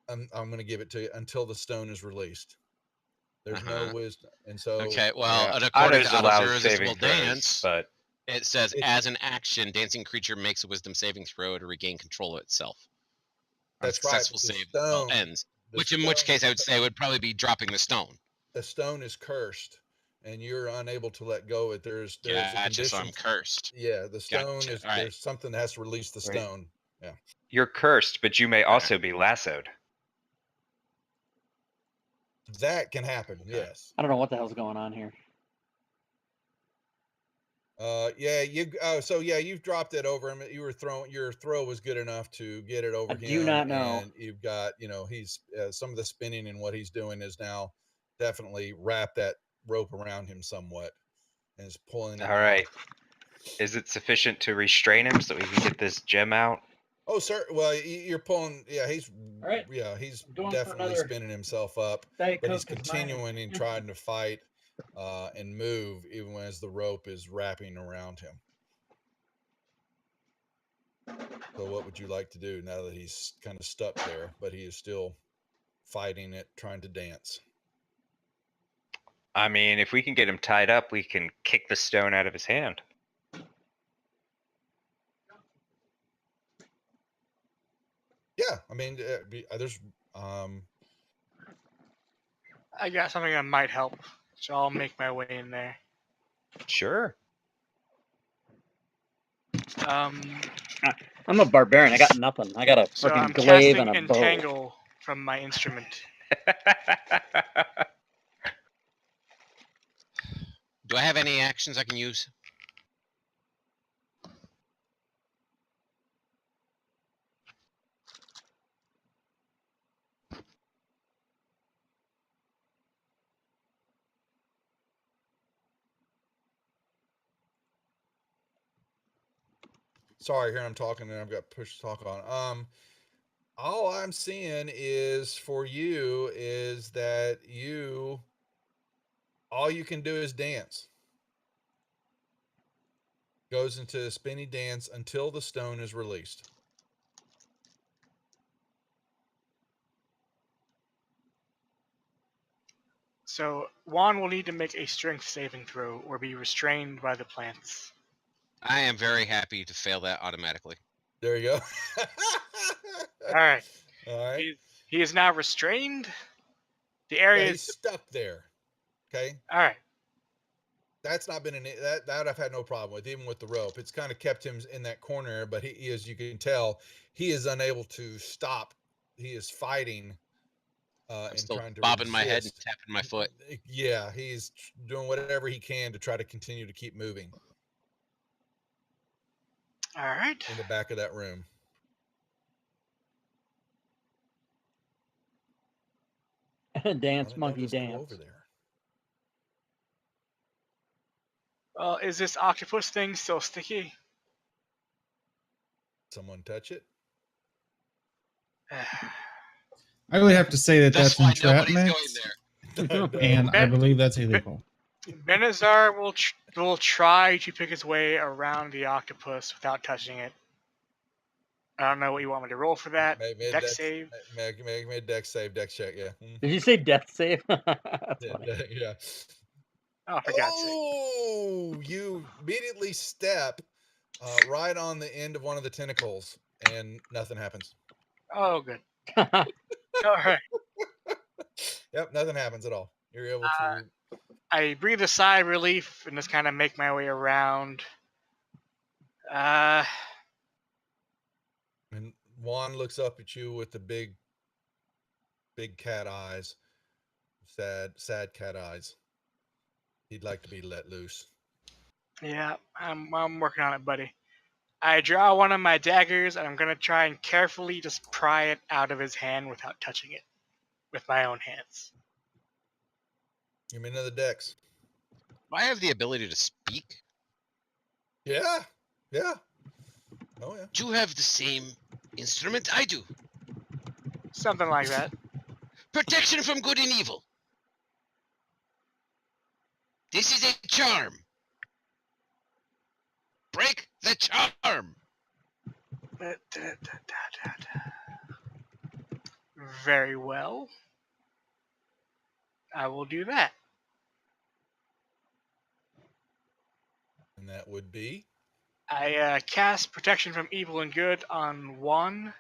I'm going to give it to you, until the stone is released. There's no wisdom. And so. Okay, well, Yeah. and according to Autos allows Otto's irresistible saving throws, dance, but it says as an action, dancing creature makes a wisdom saving throw to regain control of itself. That's Successful right. save spell ends. In which case I would say would probably be dropping the stone. The stone is cursed, and you're unable to let go of it. There's a condition. So I'm cursed. Yeah, the stone is. Right. There's something that has to release the stone. Yeah. You're cursed, but you may also be lassoed. That can happen. Yes. I don't know what the hell's going on here. You've dropped it over him. You were throwing. Your throw was good enough to get it over him. I do not know. And you've got, he's some of the spinning and what he's doing is now definitely wrapped that rope around him somewhat, and is pulling it. All right. Is it sufficient to restrain him so we can get this gem out? Oh, sir. Well, you're pulling. Yeah, he's. All right. Yeah, he's Going definitely spinning himself up, but he's continuing and trying to fight and move even as the rope is wrapping around him. So what would you like to do now that he's kind of stuck there, but he is still fighting it, trying to dance? I mean, if we can get him tied up, we can kick the stone out of his hand. Yeah, I mean, there's I got something that might help, so I'll make my way in there. Sure. I'm a barbarian. I got nothing. I got a So freaking I'm glaive casting and a bow. Entangle from my instrument. Do I have any actions I can use? Sorry, here I'm talking and I've got push to talk on. All I'm seeing is for you is that all you can do is dance. Goes into a spinny dance until the stone is released. So Juan will need to make a strength saving throw or be restrained by the plants. I am very happy to fail that automatically. There you go. All right. All right. He is now restrained. The area he's stuck there. Okay. All right. That's not been that I've had no problem with, even with the rope. It's kind of kept him in that corner, but he, as you can tell, he is unable to stop. He is fighting. I'm still bobbing my head and tapping my foot. Yeah, he's doing whatever he can to try to continue to keep moving. All right. In the back of that room. Dance, monkey, dance. Over there. Well, is this octopus thing still sticky? Someone touch it? I would have to say that that's why entrapment, nobody's going there. and I believe that's illegal. Benazar will try to pick his way around the octopus without touching it. I don't know what you want me to roll for that. Make me a Dex save. Make me a dex save, dex check. Yeah. Did you say death save? That's funny. Yeah. Oh, for God's sake. Oh, you immediately step right on the end of one of the tentacles, and nothing happens. Oh, good. All right. Yep, nothing happens at all. You're able to. I breathe a sigh of relief and just kind of make my way around. And Juan looks up at you with the big cat eyes, sad cat eyes. He'd like to be let loose. Yeah, I'm working on it, buddy. I draw one of my daggers, and I'm going to try and carefully just pry it out of his hand without touching it with my own hands. Give me another dex. Do I have the ability to speak? Yeah. Oh, yeah. Do you have the same instrument I do? Something like that. Protection from good and evil. This is a charm. Break the charm. Very well. I will do that. And that would be? I cast Protection from Evil and Good on one.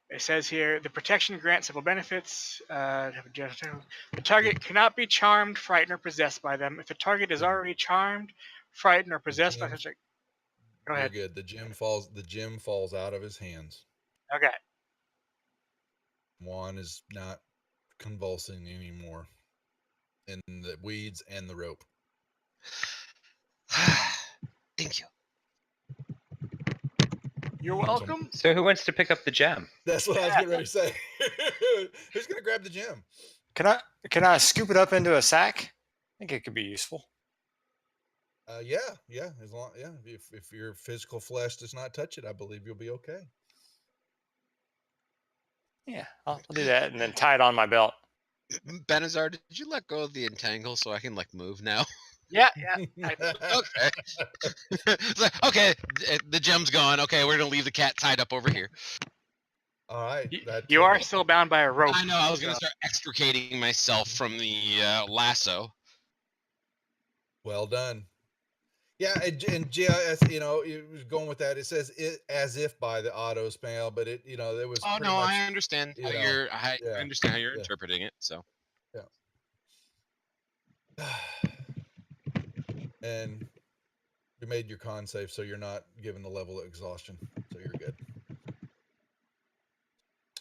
It says here, the protection grants several benefits. The target cannot be charmed, frightened, or possessed by them. If the target is already charmed, frightened, or possessed by such a... Go ahead. You're good. The gem falls out of his hands. Okay. Juan is not convulsing anymore in the weeds and the rope. Thank you. You're welcome. So who wants to pick up the gem? That's what I was getting ready to say. Who's going to grab the gem? Can I scoop it up into a sack? I think it could be useful. Yeah. As long, if your physical flesh does not touch it, I believe you'll be okay. Yeah, I'll do that and then tie it on my belt. Benazar, did you let go of the entangle so I can move now? Yeah. Okay. It's like, okay, the gem's gone. Okay, we're gonna leave the cat tied up over here. All right. You are still bound by a rope. I know. I was gonna start extricating myself from the lasso. Well done. Yeah, and GIS, it was going with that. It says it as if by the auto spell, but it, there was. Oh no, I understand. I yeah, understand how you're interpreting it. So. Yeah. And you made your con save, so you're not given the level of exhaustion, so you're good.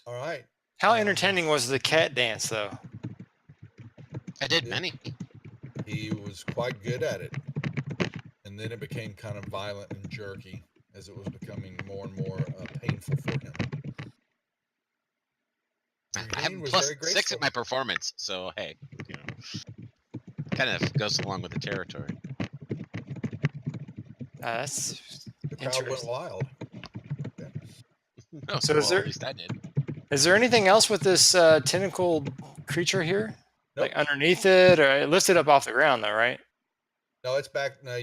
All right. How entertaining was the cat dance, though? I did many. He was quite good at it. And then it became kind of violent and jerky as it was becoming more and more painful for him. I have +6 at my performance, so hey, kind of goes along with the territory. That's the crowd went wild. Yeah. No, so at least I did. Is there anything else with this tentacle creature here? Nope. Like underneath it, or it lifted up off the ground, though, right? No, it's back. No,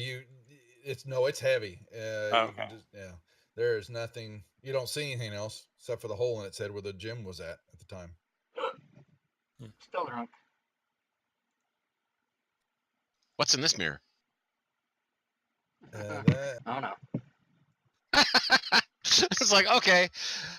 it's heavy. Okay. There is nothing. You don't see anything else except for the hole in its head where the gem was at the time. Still drunk. What's in this mirror? I don't know. It's like, okay,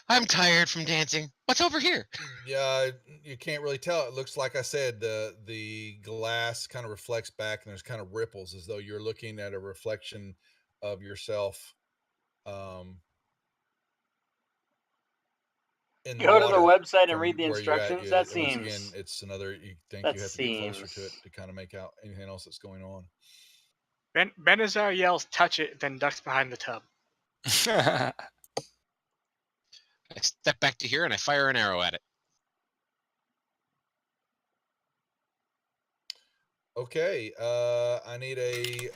I'm tired from dancing. What's over here? Yeah, you can't really tell. It looks like I said, the glass kind of reflects back, and there's kind of ripples as though you're looking at a reflection of yourself. In Go to the water website and read the instructions. That seems. Again, it's another. You think you have to get closer to it to kind of make out anything else that's going on. Benazar yells, "Touch it!" then ducks behind the tub. I step back to here and I fire an arrow at it. Okay, I need a.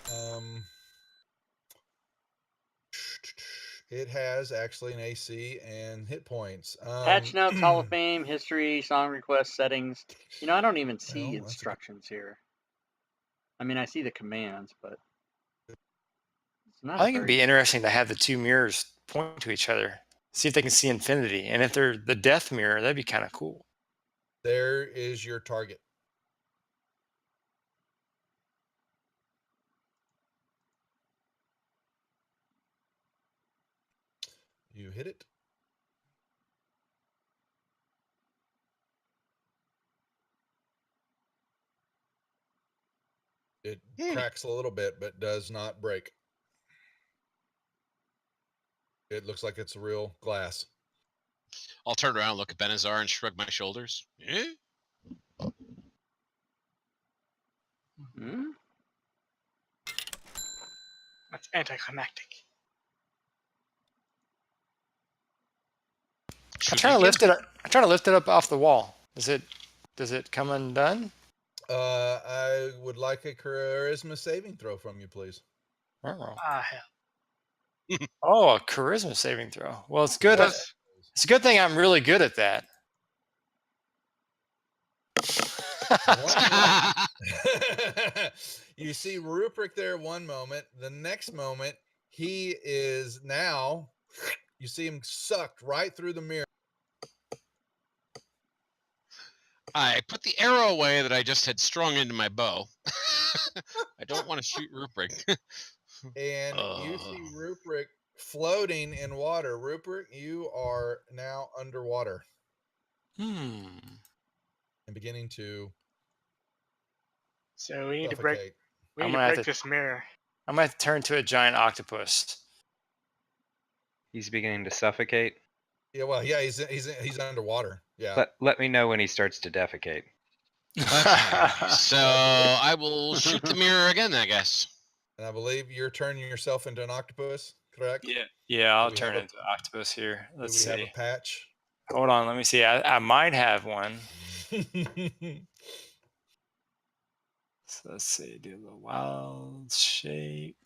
It has actually an AC and hit points. Patch notes, Hall of Fame, history, song request, settings. I don't even see instructions here. I mean, I see the commands, but it's not. I think it'd be interesting to have the two mirrors point to each other, see if they can see infinity, and if they're the death mirror, that'd be kind of cool. There is your target. You hit it. It cracks a little bit, but does not break. It looks like it's real glass. I'll turn around, look at Benazar, and shrug my shoulders. Eh? Hmm? That's anticlimactic. I try to lift it up. I try to lift it up off the wall. Does it come undone? I would like a charisma saving throw from you, please. Oh. Ah, hell. Oh, a charisma saving throw. Well, it's good. It's a good thing I'm really good at that. You see Rupert there one moment. The next moment, he is now, you see him sucked right through the mirror. I put the arrow away that I just had strung into my bow. I don't want to shoot Rupert. And you see Rupert floating in water. Rupert, you are now underwater. And beginning to So we need to suffocate. break this mirror. I might turn to a giant octopus. He's beginning to suffocate. Yeah, well, yeah, he's underwater. Yeah. Let me know when he starts to defecate. So I will shoot the mirror again, I guess. And I believe you're turning yourself into an octopus, correct? Yeah, I'll turn into an octopus here. Do Let's we have see. a patch? Hold on, let me see. I might have one. So let's see. Do the wild shape.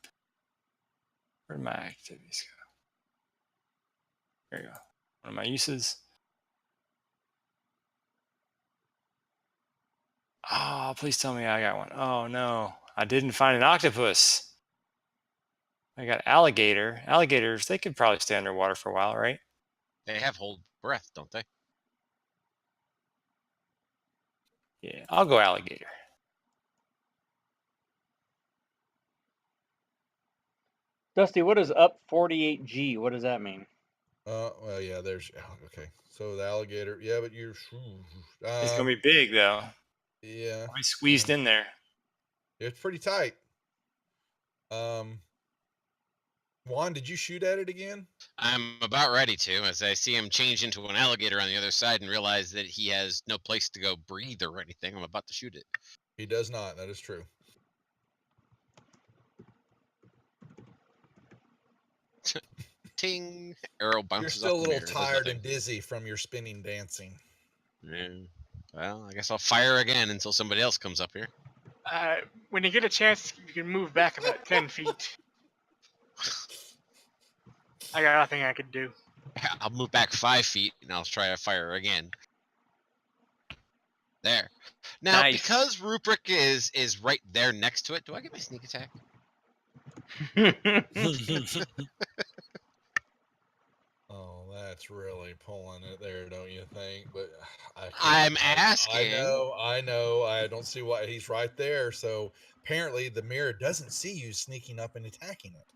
Where did my activities go? There you go. One of my uses. Oh, please tell me I got one. Oh no, I didn't find an octopus. I got alligator. Alligators, they could probably stay underwater for a while, right? They have hold breath, don't they? Yeah, I'll go alligator. Dusty, what is up 48G? What does that mean? Well, yeah, there's, okay. So the alligator, yeah, but you're, It's gonna be big though. yeah. I'll be squeezed in there. It's pretty tight. Juan, did you shoot at it again? I'm about ready to, as I see him change into an alligator on the other side and realize that he has no place to go breathe or anything. I'm about to shoot it. He does not. That is true. Ting! Arrow bounces You're still off a the little mirror. Does tired nothing. and dizzy from your spinning dancing. Yeah. Well, I guess I'll fire again until somebody else comes up here. When you get a chance, you can move back about 10 feet. I got nothing I could do. I'll move back 5 feet and I'll try to fire again. There. Now, Nice. because Rupert is right there next to it, do I get my sneak attack? Oh, that's really pulling it there, don't you think? But I'm asking. I know. I don't see why he's right there. So apparently the mirror doesn't see you sneaking up and attacking it.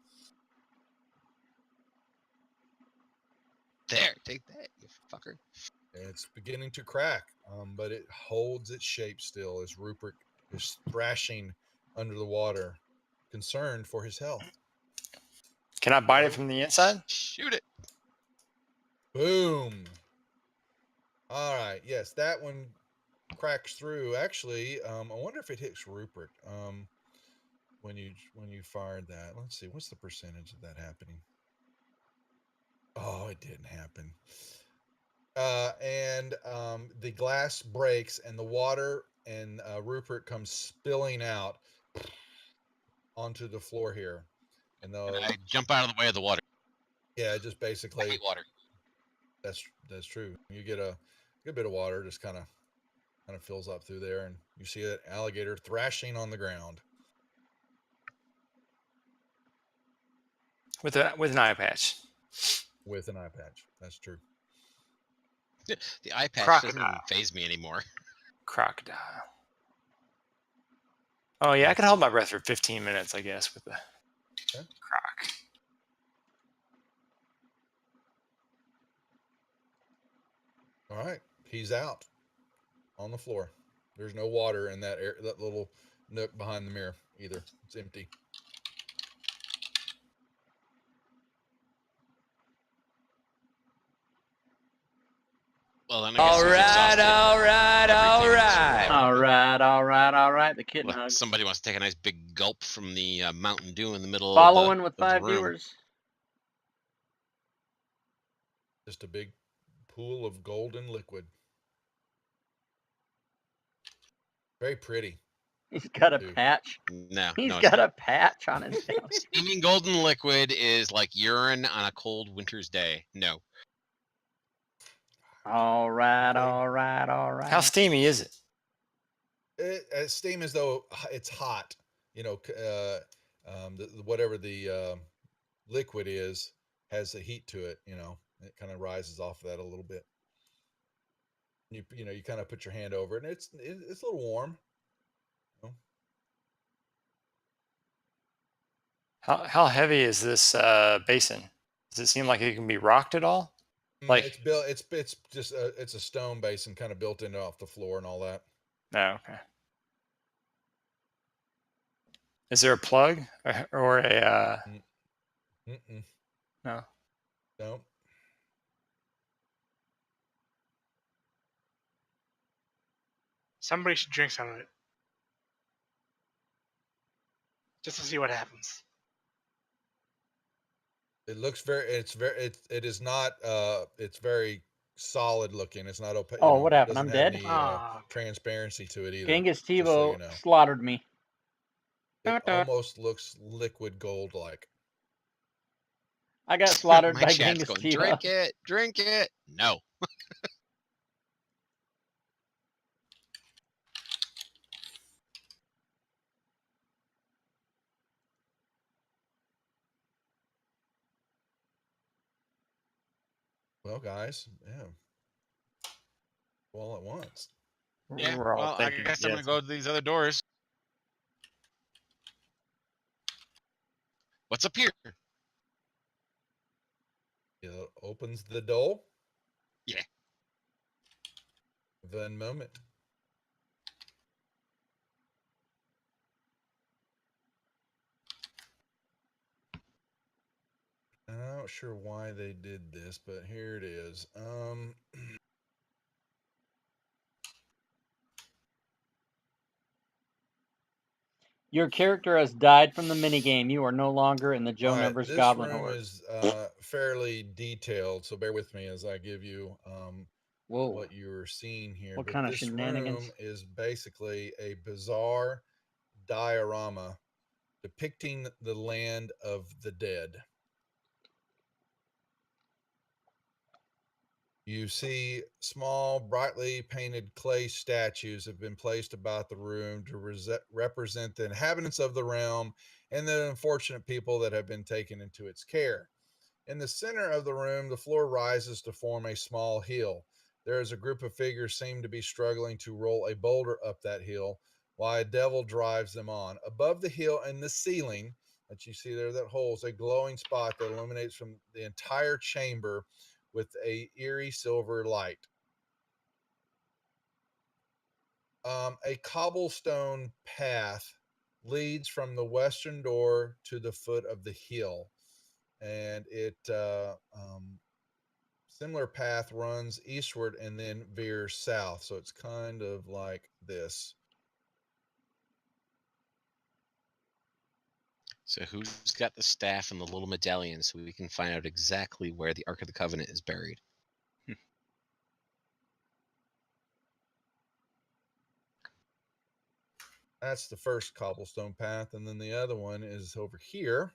There, take that, you fucker. And it's beginning to crack, but it holds its shape still as Rupert is thrashing under the water, concerned for his health. Can I bite it from the inside? Shoot it. Boom. All right. Yes, that one cracks through. Actually, I wonder if it hits Rupert when you fired that. Let's see. What's the percentage of that happening? Oh, it didn't happen. And the glass breaks and the water and Rupert comes spilling out onto the floor here. And I jump out of the way of the water. Yeah, just basically I hate water. That's true. You get a good bit of water, just kind of fills up through there, and you see that alligator thrashing on the ground. with an eye patch. With an eye patch. That's true. The eye patch doesn't Crocodile. even phase me anymore. Crocodile. Oh yeah, I can hold my breath for 15 minutes, I guess, with the croc. All right, he's out on the floor. There's no water in that little nook behind the mirror either. It's empty. Well, then I guess he's exhausted. All right. The kitten Look, hugs. somebody wants to take a nice big gulp from the Mountain Dew in the middle Following of with the 5 room. viewers. Just a big pool of golden liquid. Very pretty. He's got a Dude. patch. No, He's no, it's got not. a patch on his tail. Steaming golden liquid is like urine on a cold winter's day. No. All right. How steamy is it? Steam as though it's hot. You know, whatever the liquid is has a heat to it. You know, it kind of rises off of that a little bit. You kind of put your hand over it, and it's a little warm. You know? How heavy is this basin? Does it seem like it can be rocked at all? Like it's built. It's just it's a stone basin, kind of built into off the floor and all that. no, okay. Is there a plug or a? No. No. Somebody should drink some of it, just to see what happens. It looks it is not it's very solid looking. It's not opaque. Oh, what happened? Doesn't I'm have dead? Any transparency to it either. Genghis just so Tivo you know. slaughtered me. It almost looks liquid gold like. I got slaughtered My by chat's Genghis going, Tivo. drink it. No. Well, guys, yeah. All at once. Yeah, We're all well, I thinking guess I'm going to go to these other doors. What's up here? It opens the door. Yeah. One moment. I'm not sure why they did this, but here it is. Your character has died from the minigame. You are no longer in the Joe Numbers Goblin This room Horde. is fairly detailed, so bear with me as I give you what you're seeing here. What but kind of this shenanigans? room is basically a bizarre diorama depicting the land of the dead. You see small, brightly painted clay statues have been placed about the room to represent the inhabitants of the realm and the unfortunate people that have been taken into its care. In the center of the room, the floor rises to form a small hill. There is a group of figures seem to be struggling to roll a boulder up that hill, while a devil drives them on. Above the hill and the ceiling that you see there that holds a glowing spot that illuminates from the entire chamber with a eerie silver light. A cobblestone path leads from the western door to the foot of the hill, and it similar path runs eastward and then veers south, so it's kind of like this. So who's got the staff and the little medallion so we can find out exactly where the Ark of the Covenant is buried? That's the first cobblestone path, and then the other one is over here.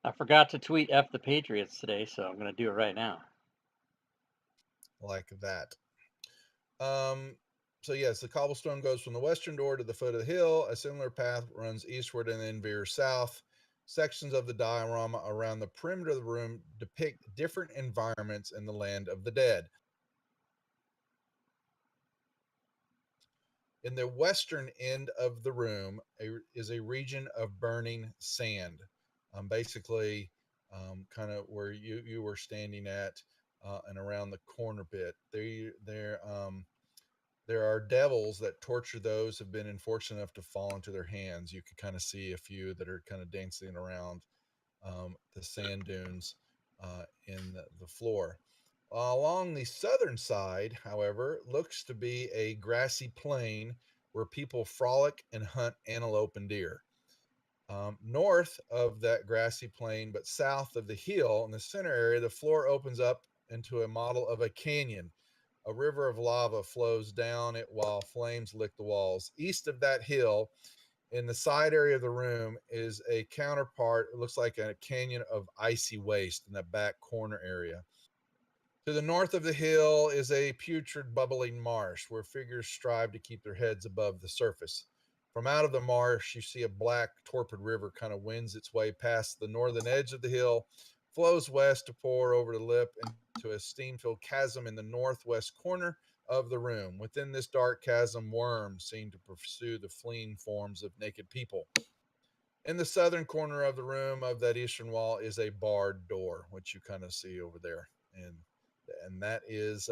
I forgot to tweet F the Patriots today, so I'm going to do it right now. Like that. So yes, the cobblestone goes from the western door to the foot of the hill. A similar path runs eastward and then veers south. Sections of the diorama around the perimeter of the room depict different environments in the land of the dead. In the western end of the room is a region of burning sand. Basically, kind of where you were standing at, and around the corner bit. There are devils that torture those who've been unfortunate enough to fall into their hands. You can kind of see a few that are kind of dancing around the sand dunes in the floor. Along the southern side, however, looks to be a grassy plain where people frolic and hunt antelope and deer. North of that grassy plain, but south of the hill in the center area, the floor opens up into a model of a canyon. A river of lava flows down it while flames lick the walls. East of that hill, in the side area of the room, is a counterpart. It looks like a canyon of icy waste in the back corner area. To the north of the hill is a putrid, bubbling marsh where figures strive to keep their heads above the surface. From out of the marsh, you see a black, torpid river kind of winds its way past the northern edge of the hill, flows west to pour over the lip into a steam-filled chasm in the northwest corner of the room. Within this dark chasm, worms seem to pursue the fleeing forms of naked people. In the southern corner of the room of that eastern wall is a barred door, which you kind of see over there. And that is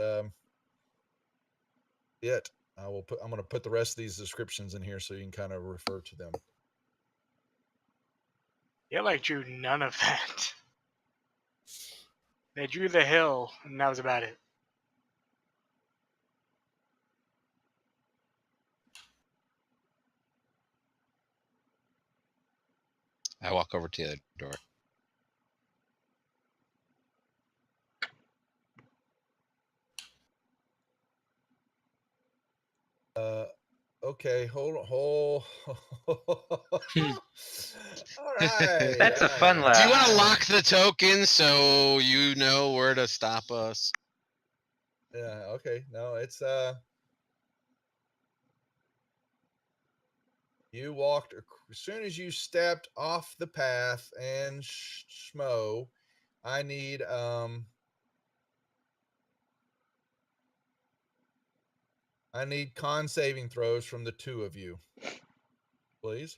it. I'm going to put the rest of these descriptions in here so you can kind of refer to them. Yeah, drew none of that. They drew the hill, and that was about it. I walk over to the other door. Okay, hold. All right. That's a fun laugh. Do you want to lock the token so you know where to stop us? Yeah, okay. No, it's you walked as soon as you stepped off the path, and Schmo, I need con saving throws from the two of you, please.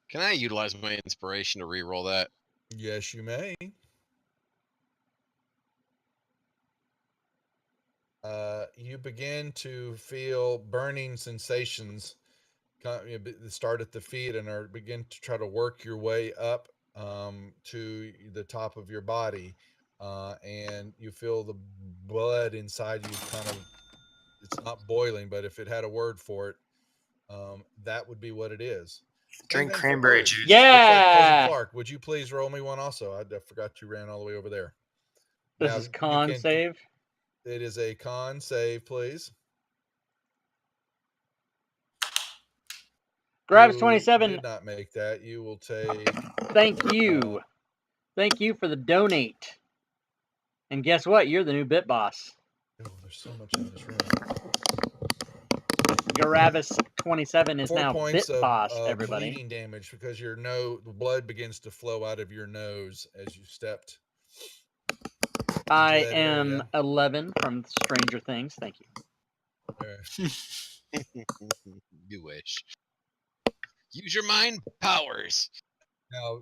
Can I utilize my inspiration to re-roll that? Yes, you may. You begin to feel burning sensations start at the feet and begin to try to work your way up to the top of your body, and you feel the blood inside you kind of, it's not boiling, but if it had a word for it, that would be what it is. Drink cranberry juice. Yeah. Cousin Clark, would you please roll me one also? I forgot you ran all the way over there. This is con save. It is a con save, please. Grabs 27. Did not make that. You will take. Thank you. Thank you for the donate. And guess what? You're the new bit boss. Oh, there's so much in this room. Garavis 27 is 4 now points bit boss, of everybody. bleeding damage because the blood begins to flow out of your nose as you stepped. I am 11 from Stranger Things. Thank you. You wish. Use your mind powers. Now,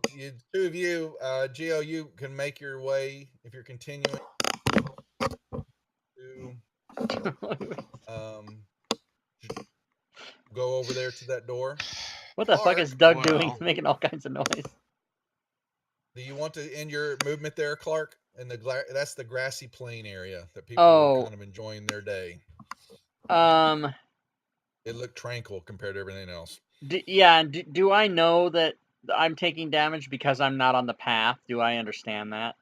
two of you, Geo, you can make your way if you're continuing to go over there to that door. What the fuck is Doug doing? He's making all kinds of noise. Do you want to end your movement there, Clark? And that's the grassy plain area that people are kind of enjoying their day. It looked tranquil compared to everything else. Do I know that I'm taking damage because I'm not on the path? Do I understand that?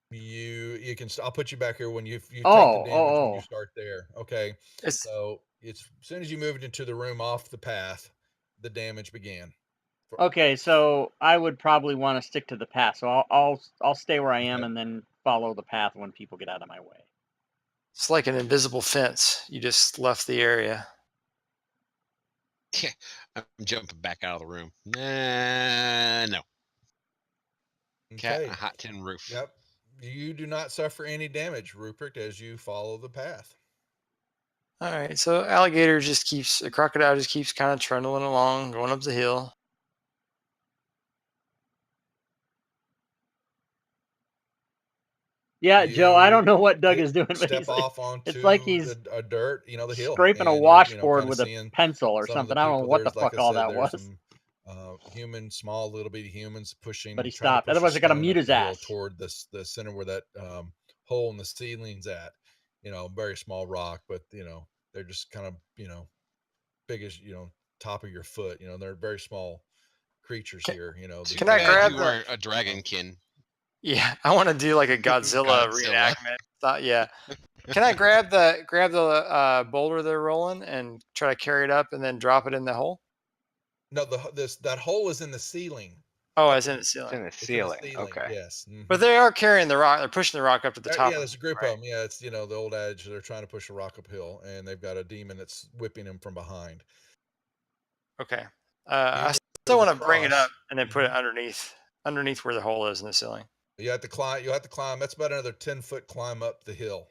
You can. I'll put you back here when you take the damage when you start there. Okay. So it's as soon as you moved into the room off the path, the damage began. Okay, so I would probably want to stick to the path. So I'll stay where I am and then follow the path when people get out of my way. It's like an invisible fence. You just left the area. I'm jumping back out of the room. No. Cat in Okay. a hot tin roof. Yep. You do not suffer any damage, Rupert, as you follow the path. All right, so crocodile just keeps kind of trundling along, going up the hill. Yeah, Joe, I don't You know what Doug is doing, but Step he's off onto it's like he's the dirt, the hill, scraping a and you're, washboard kinda with a seeing pencil or some of the something. I don't know people. what the There's, like fuck I all said, that there's was. some small little bitty humans But he trying to stopped. push a Otherwise, I gotta stone mute up his the hill ass. toward the center where that hole in the ceiling's at. Very small rock, but they're just kind of big as top of your foot. They're very small creatures here. Too Can I bad grab you the- weren't a dragonkin. Yeah, I want to do like a Godzilla Godzilla. reenactment. Yeah. Can I grab the boulder they're rolling and try to carry it up and then drop it in the hole? No, that hole is in the ceiling. Oh, it's in the It's ceiling. in the It's in the ceiling. ceiling. Okay. Yes. But they are carrying the rock. They're pushing the rock up to the top. Yeah, there's a group of them. Yeah, it's the old adage, they're trying to push a rock uphill, and they've got a demon that's whipping them from behind. Okay. I move still want to bring it across. up and then put it underneath where the hole is in the ceiling. You have to climb. That's about another 10-foot climb up the hill.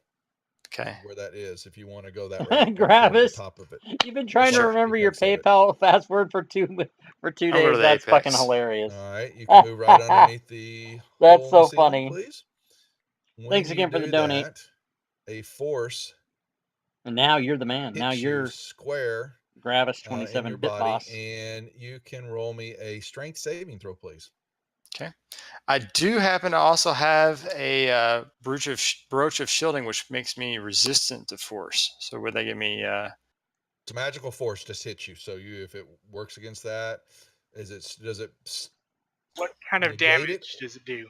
Okay. Where that is, if you want to go that route. Gravis, the top of it. you've been trying to Sure. remember your Apex of it. PayPal password for 2 I'll go days. to the That's fucking apex. hilarious. All right, you can move right underneath the. That's hole in the so ceiling, funny. Please. Thanks again for the donate. A force. And now you're the man. Now hits you're you square. Gravis In 27 your bit body, boss. and you can roll me a strength saving throw, please. Okay. I do happen to also have a brooch of shielding, which makes me resistant to force. So would they give me? It's a magical force just hits you. So if it works against that, does it? What kind of negate damage it? does it do?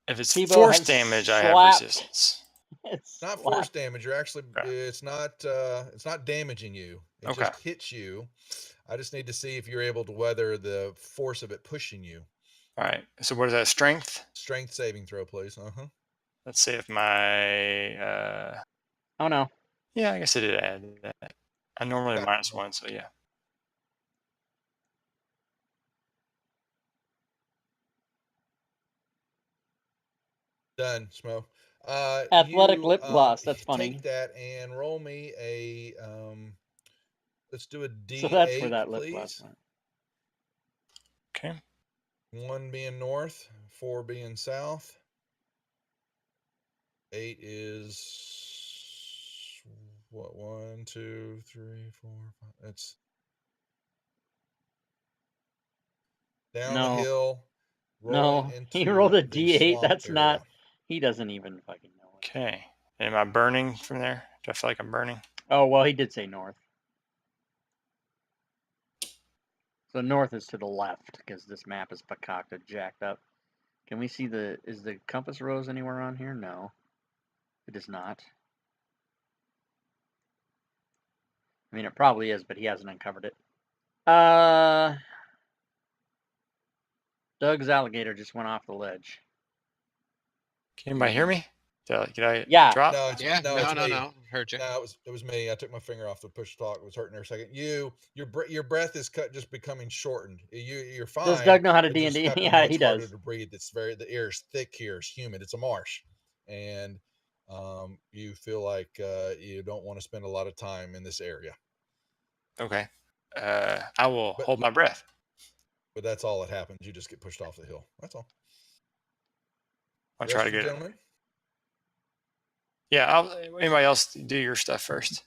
If it's Tebow force has damage, I have slapped. resistance. It's Not slapped. force damage. You're actually. Okay. It's not damaging you. It Okay. just hits you. I just need to see if you're able to weather the force of it pushing you. All right. So what is that? Strength? Strength saving throw, please. Let's see if my. Oh no. Yeah, I guess it did add that. I normally Yeah. -1, so yeah. Done, Schmo. Athletic lip gloss. That's funny. Take that and roll me a. Let's do a D8, So that's where that lip gloss please. went. Okay. 1 being north, 4 being south. 8 is what? 1, 2, 3, 4, 5. That's down No. the hill. No, Into he rolled a the D8. swamp That's area. not. He doesn't even fucking know it. Okay. Am I burning from there? Do I feel like I'm burning? Oh well, he did say north. So north is to the left because this map is concocted, jacked up. Can we see is the compass rose anywhere on here? No, it is not. I mean, it probably is, but he hasn't uncovered it. Doug's alligator just went off the ledge. Can anybody hear me? Did I Yeah. drop? No, it's, Yeah, no, it's me. no. Heard you. No, it was me. I took my finger off the push talk. It was hurting there a second. Your breath is just becoming shortened. You're fine. Does Doug know how to It's just D&D? gotten Yeah, much he harder does. to breathe. The air is thick here. It's humid. It's a marsh, and you feel like you don't want to spend a lot of time in this area. Okay. I will hold my breath. But that's all that happens. You just get pushed off the hill. That's all. I'll try to Rest of you get it. gentlemen? Yeah. Anybody else do your stuff first?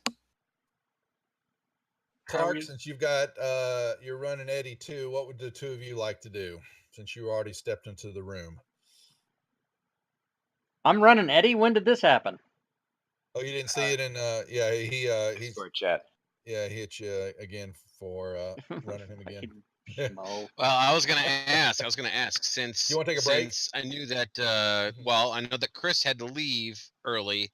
Clark, since you've got you're running Eddie too, what would the two of you like to do since you already stepped into the room? I'm running Eddie. When did this happen? Oh, you didn't see it in he's Discord chat. yeah, he hit you again for running him again. Schmo. Well, I was gonna ask since You wanna take a break? since I knew that I know that Chris had to leave early,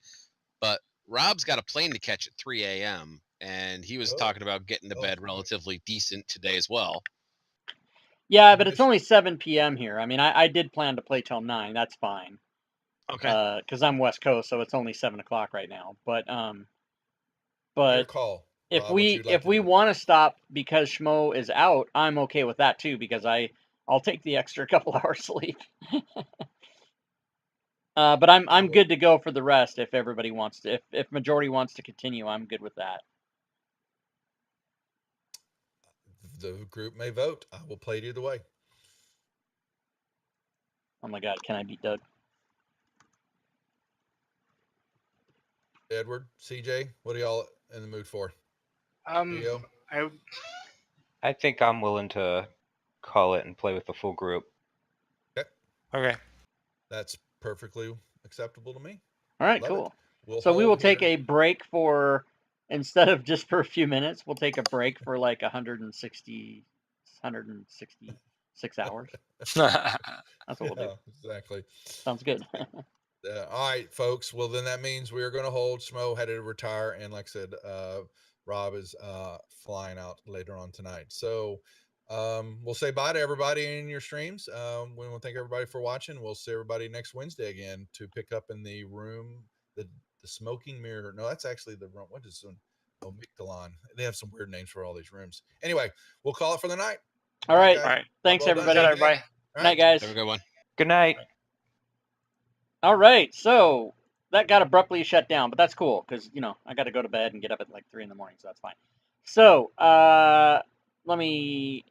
but Rob's got a plane to catch at 3 a.m. and he was talking about getting to bed relatively decent today as well. Yeah, but it's only 7 p.m. here. I mean, I did plan to play till 9. That's fine. Okay. Because I'm West Coast, so it's only 7 o'clock right now. But Your call. if Rob, what you'd like to we do. want to stop because Schmo is out, I'm okay with that too, because I'll take the extra couple hours sleep. But I'm good to go for the rest if everybody wants to. If majority wants to continue, I'm good with that. The group may vote. I will play it either way. Oh my God, can I beat Doug? Edward, CJ, what are y'all in the mood for? Geo? I think I'm willing to call it and play with the full group. Okay. That's perfectly acceptable to me. All right, Love cool. We'll So we will hold take here. a break for, instead of just for a few minutes, we'll take a break for like 166 hours. That's what we'll do. Exactly. Sounds good. All right, folks. Well, then that means we are going to hold. Schmo had to retire, and like I said, Rob is flying out later on tonight. So we'll say bye to everybody in your streams. We want to thank everybody for watching. We'll see everybody next Wednesday again to pick up in the room, the smoking mirror. No, that's actually the room. What is Mictalon? They have some weird names for all these rooms. Anyway, we'll call it for the night. All right. guys. All right. Thanks, Well done. everybody. Good night, everybody. Good night, guys. Have a good one. Good night. All right. So that got abruptly shut down, but that's cool because, I got to go to bed and get up at like 3 in the morning, so that's fine. So let me